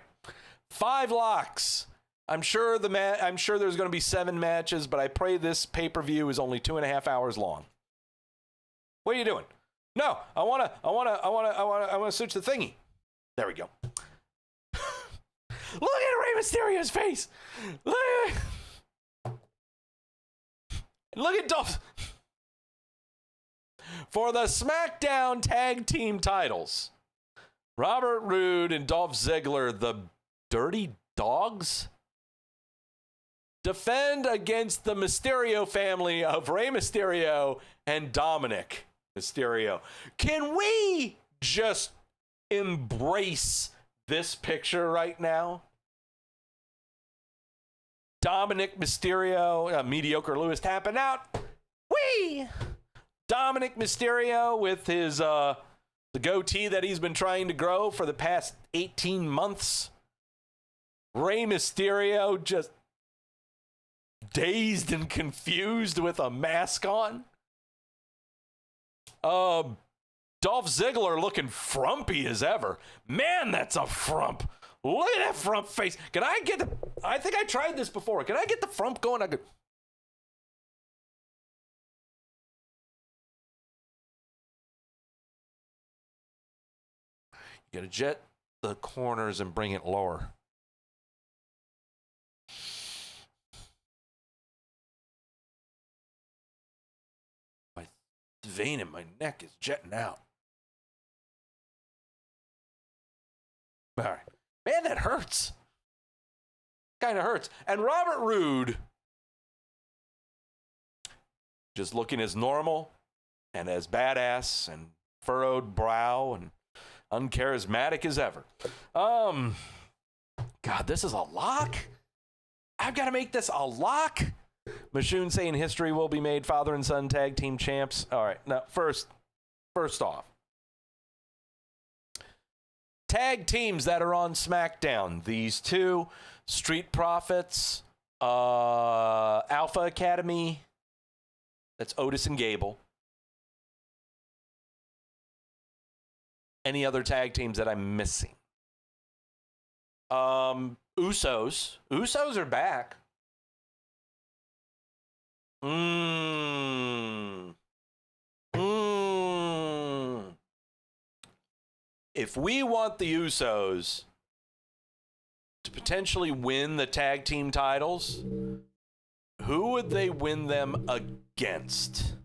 5 locks. I'm sure there's going to be 7 matches, but I pray this pay-per-view is only 2.5 hours long. What are you doing? No, I want to switch the thingy. There we go. Look at Rey Mysterio's face. Look at Dolph. For the SmackDown Tag Team titles, Robert Roode and Dolph Ziggler, the Dirty Dogs, defend against the Mysterio family of Rey Mysterio and Dominic Mysterio. Can we just embrace this picture right now? Dominic Mysterio, mediocre Lewis tapping out. Whee! Dominic Mysterio with his the goatee that he's been trying to grow for the past 18 months. Rey Mysterio just dazed and confused with a mask on. Dolph Ziggler looking frumpy as ever. Man, that's a frump. Look at that frump face. Can I get the... I think I tried this before. Can I get the frump going? I could... You gotta jet the corners and bring it lower. My vein in my neck is jetting out. All right. Man, that hurts. Kind of hurts. And Robert Roode, just looking as normal and as badass and furrowed brow and uncharismatic as ever. God, this is a lock? I've got to make this a lock? Mashoon saying history will be made. Father and son tag team champs. All right. Now, first off, tag teams that are on SmackDown. These two, Street Profits, Alpha Academy. That's Otis and Gable. Any other tag teams that I'm missing? Usos. Usos are back. If we want the Usos to potentially win the tag team titles, who would they win them against?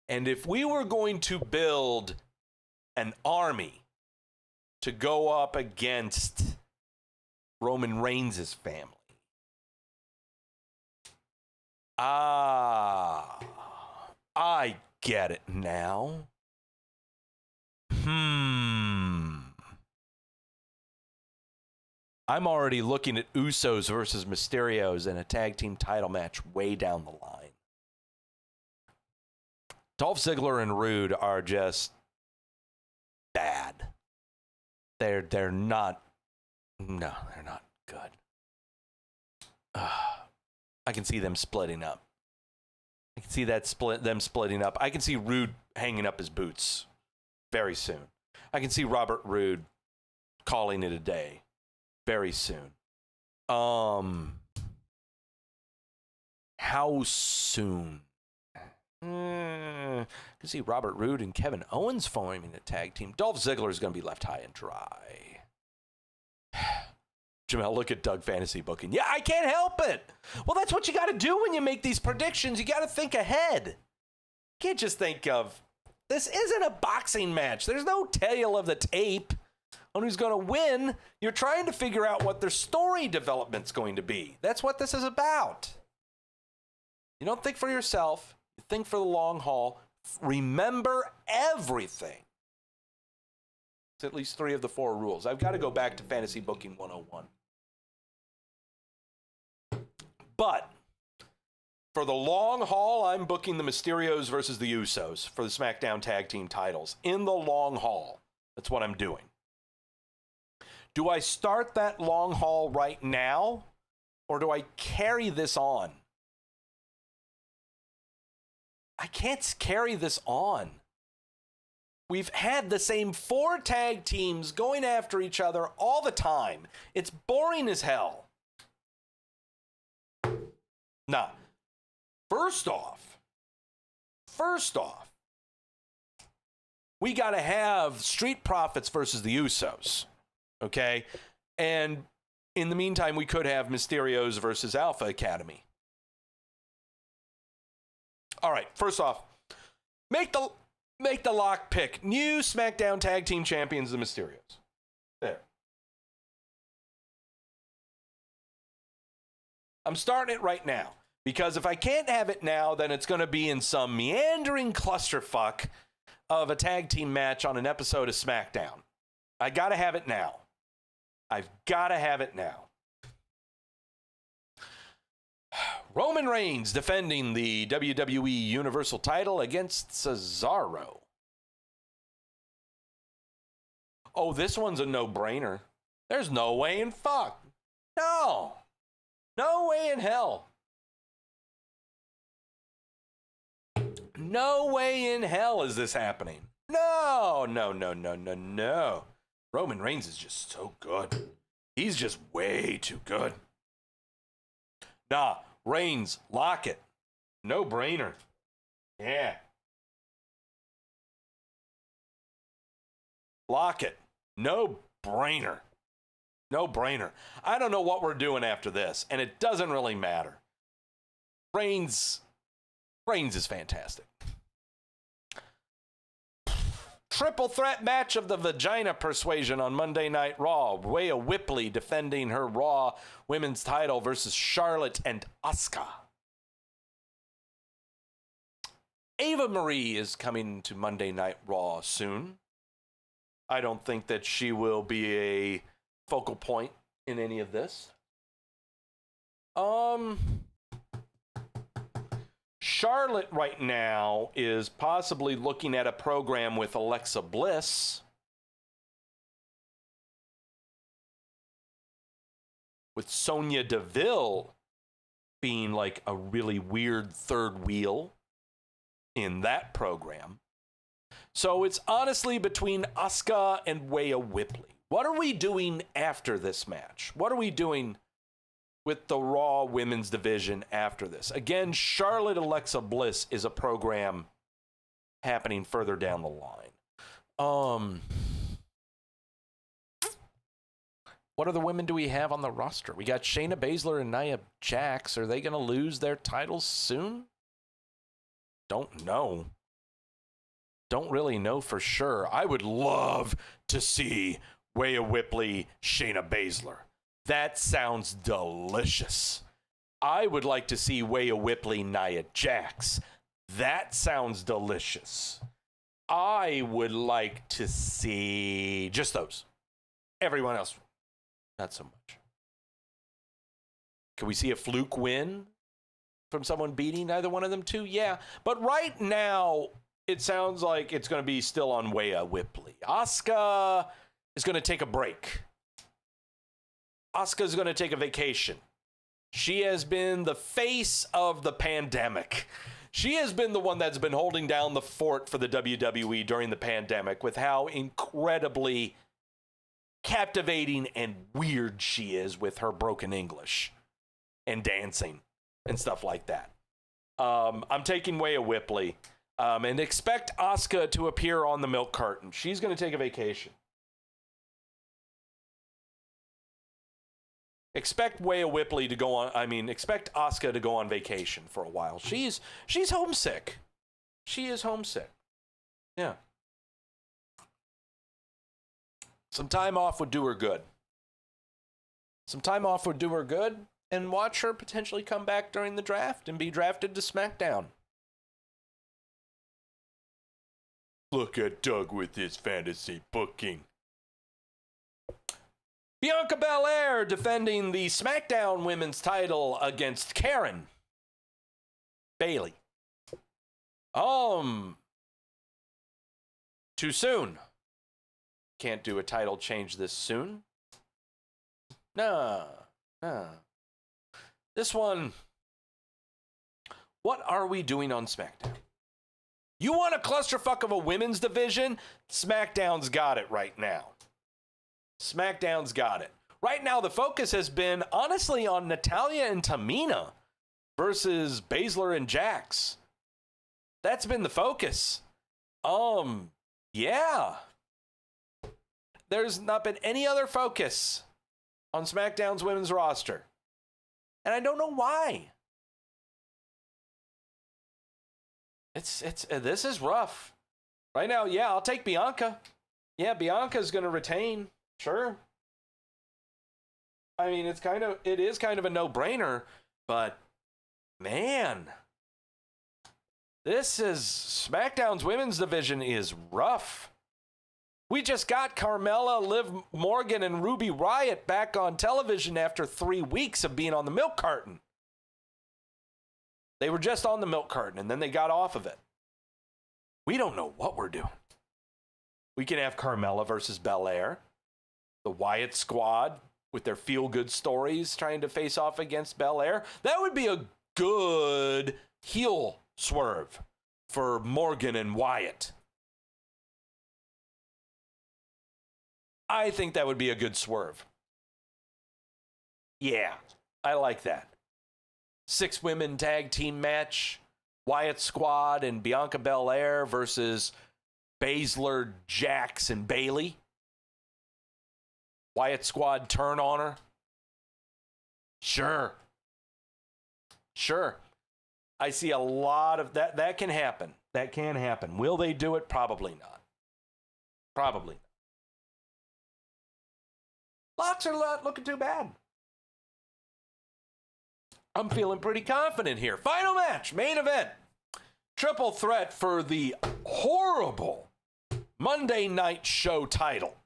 And if we were going to build an army to go up against Roman Reigns' family, I get it now. I'm already looking at Usos versus Mysterios in a tag team title match way down the line. Dolph Ziggler and Rude are just bad. They're not. No, they're not good. I can see them splitting up. I can see them splitting up. I can see Rude hanging up his boots very soon. I can see Robert Roode calling it a day very soon. How soon? I can see Robert Roode and Kevin Owens forming a tag team. Dolph Ziggler is going to be left high and dry. Jamel, look at Doug Fantasy Booking. Yeah, I can't help it. Well, that's what you got to do when you make these predictions. You got to think ahead. You can't just think of, this isn't a boxing match. There's no tale of the tape on who's going to win. You're trying to figure out what their story development's going to be. That's what this is about. You don't think for yourself. You think for the long haul. Remember everything. It's at least 3 of the 4 rules. I've got to go back to Fantasy Booking 101. But for the long haul, I'm booking the Mysterios versus the Usos for the SmackDown Tag Team titles. In the long haul. That's what I'm doing. Do I start that long haul right now? Or do I carry this on? I can't carry this on. We've had the same 4 tag teams going after each other all the time. It's boring as hell. Nah. First off, we got to have Street Profits versus the Usos. Okay? And in the meantime, we could have Mysterios versus Alpha Academy. All right, first off, make the lock pick. New SmackDown Tag Team Champions, the Mysterios. There. I'm starting it right now. Because if I can't have it now, then it's going to be in some meandering clusterfuck of a tag team match on an episode of SmackDown. I got to have it now. I've got to have it now. Roman Reigns defending the WWE Universal title against Cesaro. Oh, this one's a no-brainer. There's no way in fuck. No. No way in hell. No way in hell is this happening. No. Roman Reigns is just so good. He's just way too good. Nah, Reigns, lock it. No brainer. Yeah. Lock it. No brainer. No brainer. I don't know what we're doing after this, and it doesn't really matter. Reigns is fantastic. Triple threat match of the Vagina Persuasion on Monday Night Raw. Rhea Ripley defending her Raw Women's title versus Charlotte and Asuka. Eva Marie is coming to Monday Night Raw soon. I don't think that she will be a focal point in any of this. Charlotte right now is possibly looking at a program with Alexa Bliss. With Sonya Deville being like a really weird third wheel in that program. So it's honestly between Asuka and Rhea Ripley. What are we doing after this match? What are we doing with the Raw Women's Division after this? Again, Charlotte Alexa Bliss is a program happening further down the line. What other women do we have on the roster? We got Shayna Baszler and Nia Jax. Are they going to lose their titles soon? Don't know. Don't really know for sure. I would love to see Rhea Ripley, Shayna Baszler. That sounds delicious. I would like to see Rhea Ripley, Nia Jax. That sounds delicious. I would like to see just those. Everyone else, not so much. Can we see a fluke win from someone beating either one of them two? Yeah. But right now, it sounds like it's going to be still on Rhea Ripley. Asuka is going to take a break. Asuka's going to take a vacation. She has been the face of the pandemic. She has been the one that's been holding down the fort for the WWE during the pandemic with how incredibly captivating and weird she is with her broken English and dancing and stuff like that. I'm taking Rhea Ripley and expect Asuka to appear on the milk carton. She's going to take a vacation. Expect Rhea Ripley to go on. Expect Asuka to go on vacation for a while. She's homesick. She is homesick. Yeah. Some time off would do her good. Some time off would do her good, and watch her potentially come back during the draft and be drafted to SmackDown. Look at Doug with his fantasy booking. Bianca Belair defending the SmackDown Women's title against Karen Bayley. Too soon. Can't do a title change this soon. Nah. This one, what are we doing on SmackDown? You want a clusterfuck of a women's division? SmackDown's got it right now. SmackDown's got it. Right now, the focus has been, honestly, on Natalya and Tamina versus Baszler and Jax. That's been the focus. Yeah. There's not been any other focus on SmackDown's women's roster. And I don't know why. This is rough. Right now, yeah, I'll take Bianca. Yeah, Bianca's going to retain. Sure. I mean, it is kind of a no-brainer, but man, SmackDown's women's division is rough. We just got Carmella, Liv Morgan, and Ruby Riott back on television after 3 weeks of being on the milk carton. They were just on the milk carton, and then they got off of it. We don't know what we're doing. We can have Carmella versus Belair. The Wyatt Squad with their feel-good stories trying to face off against Belair. That would be a good heel swerve for Morgan and Wyatt. I think that would be a good swerve. Yeah, I like that. 6-women tag team match. Wyatt Squad and Bianca Belair versus Baszler, Jax, and Bayley. Wyatt Squad turn on her. Sure. I see a lot of that. That can happen. That can happen. Will they do it? Probably not. Probably not. Locks are not looking too bad. I'm feeling pretty confident here. Final match, main event. Triple threat for the horrible Monday Night Show title.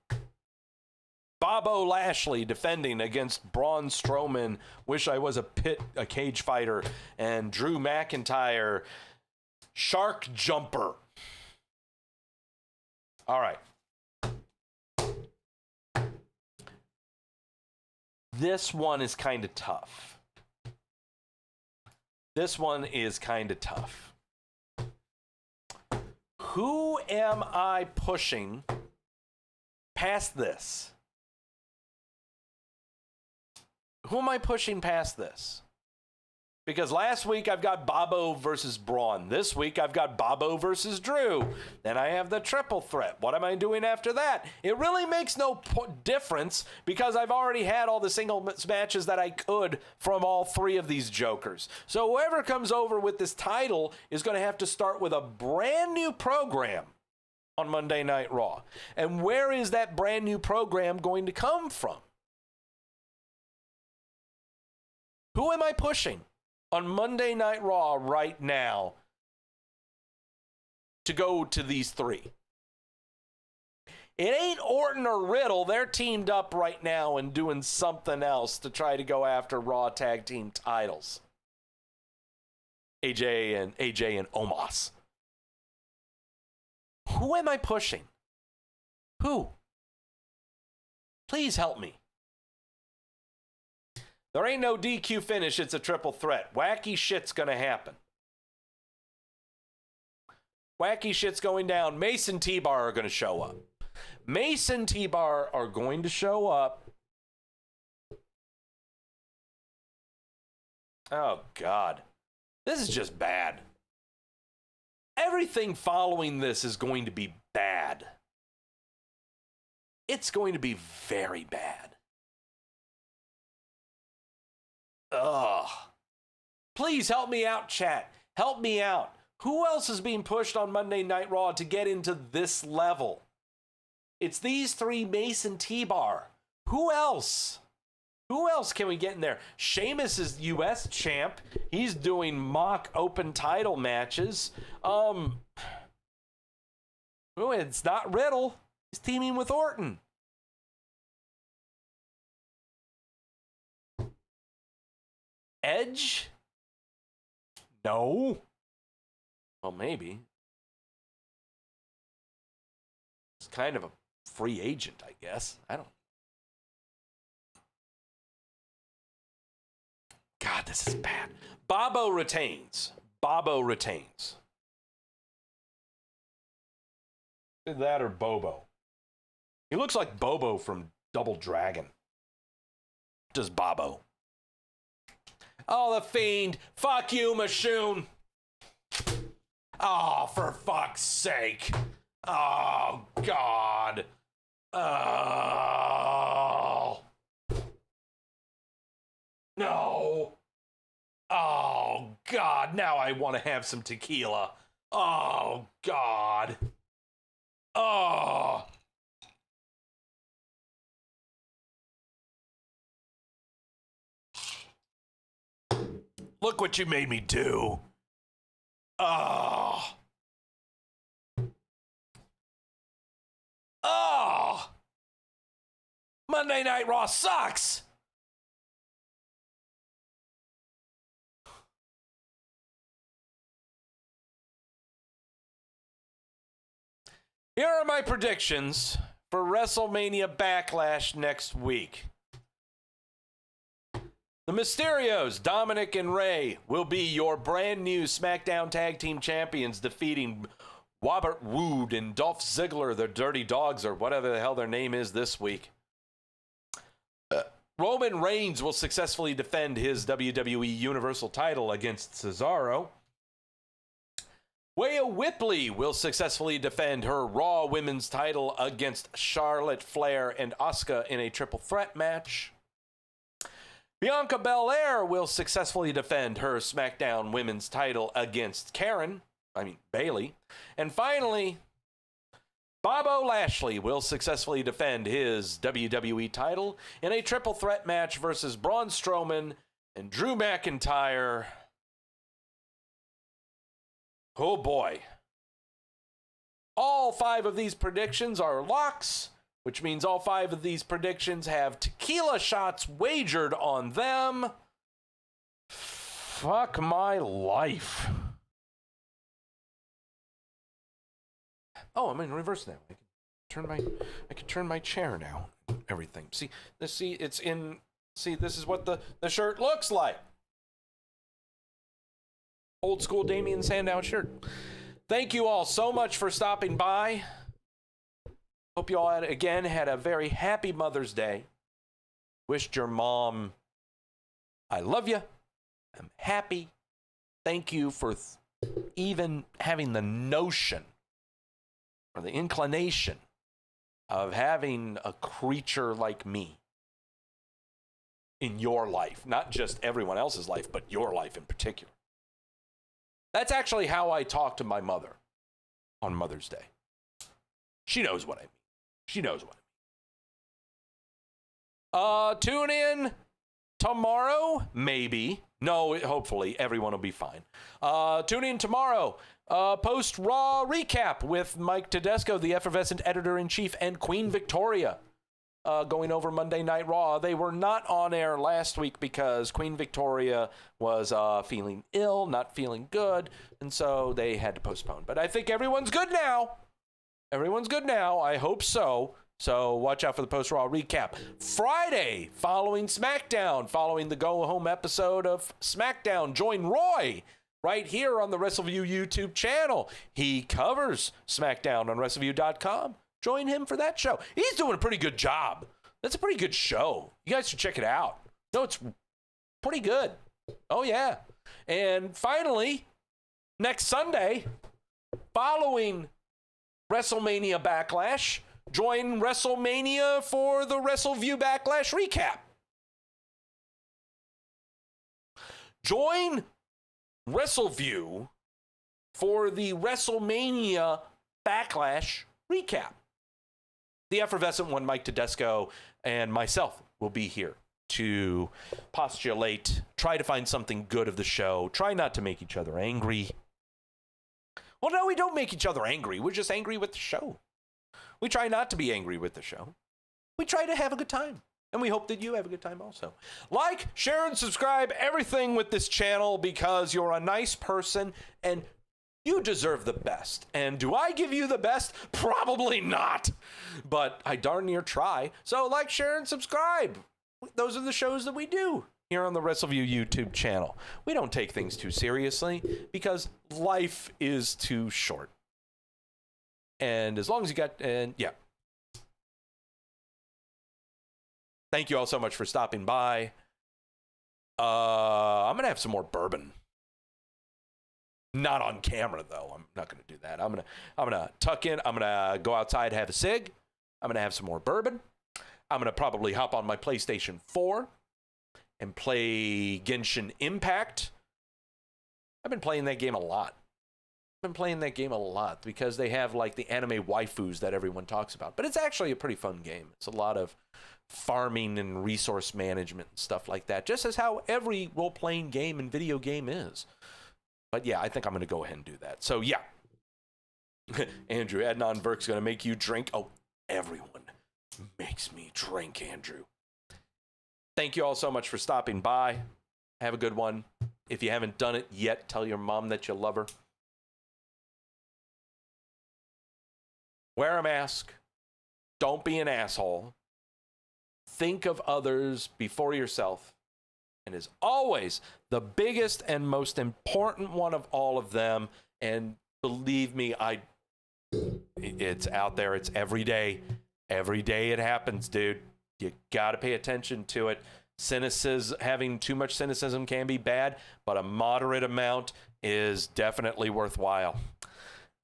Bobo Lashley defending against Braun Strowman, Wish I Was a Cage Fighter, and Drew McIntyre, Shark Jumper. All right. This one is kind of tough. Who am I pushing past this? Because last week I've got Bobo versus Braun. This week I've got Bobo versus Drew. Then I have the triple threat. What am I doing after that? It really makes no difference because I've already had all the singles matches that I could from all three of these jokers. So whoever comes over with this title is going to have to start with a brand new program on Monday Night Raw. And where is that brand new program going to come from? Who am I pushing on Monday Night Raw right now to go to these three? It ain't Orton or Riddle. They're teamed up right now and doing something else to try to go after Raw tag team titles. AJ and Omos. Who am I pushing? Who? Please help me. There ain't no DQ finish, it's a triple threat. Wacky shit's gonna happen. Wacky shit's going down. Mace and T-Bar are gonna show up. Oh, God. This is just bad. Everything following this is going to be bad. It's going to be very bad. Ugh. Please help me out, chat. Help me out. Who else is being pushed on Monday Night Raw to get into this level? It's these three, Mace and T-Bar. Who else? Who else can we get in there? Sheamus is U.S. champ. He's doing mock open title matches. It's not Riddle. He's teaming with Orton. Edge? No. Well, maybe. It's kind of a free agent, I guess. I don't. God, this is bad. Bobo retains. Either that or Bobo. He looks like Bobo from Double Dragon. Does Bobo. Oh, the Fiend. Fuck you, Machoon. Oh, for fuck's sake. Oh, God. Oh. No. Oh, God. Now I want to have some tequila. Oh, God. Oh. Look what you made me do. Oh. Oh. Monday Night Raw sucks. Here are my predictions for WrestleMania Backlash next week. The Mysterios, Dominic and Ray, will be your brand new SmackDown Tag Team Champions, defeating Robert Roode and Dolph Ziggler, the Dirty Dogs, or whatever the hell their name is this week. Roman Reigns will successfully defend his WWE Universal title against Cesaro. Rhea Ripley will successfully defend her Raw Women's title against Charlotte Flair and Asuka in a triple threat match. Bianca Belair will successfully defend her SmackDown Women's title against Bayley. And finally, Bobo Lashley will successfully defend his WWE title in a triple threat match versus Braun Strowman and Drew McIntyre. Oh boy. All 5 of these predictions are locks, which means all 5 of these predictions have tequila shots wagered on them. Fuck my life. Oh, I'm in reverse now. I can turn my chair now. Everything. See, this is what the shirt looks like. Old school Damian Sandow shirt. Thank you all so much for stopping by. Hope you all had a very happy Mother's Day. Wished your mom, I love you. I'm happy. Thank you for even having the notion or the inclination of having a creature like me in your life. Not just everyone else's life, but your life in particular. That's actually how I talk to my mother on Mother's Day. She knows what I mean. She knows what I mean. Tune in tomorrow, maybe. No, hopefully everyone will be fine. Tune in tomorrow. Post-Raw recap with Mike Tedesco, the effervescent editor-in-chief, and Queen Victoria. Going over Monday Night Raw. They were not on air last week because Queen Victoria was feeling ill, not feeling good, and so they had to postpone. But I think everyone's good now. Everyone's good now. I hope so. So watch out for the post-Raw recap. Friday, following SmackDown, following the go-home episode of SmackDown, join Roy right here on the Wrestleview YouTube channel. He covers SmackDown on Wrestleview.com. Join him for that show. He's doing a pretty good job. That's a pretty good show. You guys should check it out. No, it's pretty good. Oh, yeah. And finally, next Sunday, following WrestleMania Backlash, join Wrestlemania for the Wrestleview Backlash recap. Join Wrestleview for the Wrestlemania Backlash recap. The effervescent one, Mike Tedesco, and myself will be here to postulate, try to find something good of the show, try not to make each other angry. Well, no, we don't make each other angry. We're just angry with the show. We try not to be angry with the show. We try to have a good time. And we hope that you have a good time also. Like, share, and subscribe everything with this channel because you're a nice person and you deserve the best. And do I give you the best? Probably not. But I darn near try. So like, share, and subscribe. Those are the shows that we do here on the Wrestleview YouTube channel. We don't take things too seriously because life is too short. And as long as you got, yeah. Thank you all so much for stopping by. I'm going to have some more bourbon. Not on camera, though. I'm not going to do that. I'm gonna tuck in. I'm going to go outside, have a cig. I'm going to have some more bourbon. I'm going to probably hop on my PlayStation 4 and play Genshin Impact. I've been playing that game a lot. Because they have like the anime waifus that everyone talks about. But it's actually a pretty fun game. It's a lot of farming and resource management and stuff like that, just as how every role-playing game and video game is. But yeah, I think I'm going to go ahead and do that. So yeah. Andrew, Adnan Burke's going to make you drink. Oh, everyone makes me drink, Andrew. Thank you all so much for stopping by. Have a good one. If you haven't done it yet, tell your mom that you love her. wear a mask. Don't be an asshole. Think of others before yourself. And as always, the biggest and most important one of all of them, and believe me, it's out there. It's every day. Every day it happens, dude. You got to pay attention to it. Having too much cynicism can be bad, but a moderate amount is definitely worthwhile.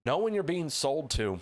Know when you're being sold to.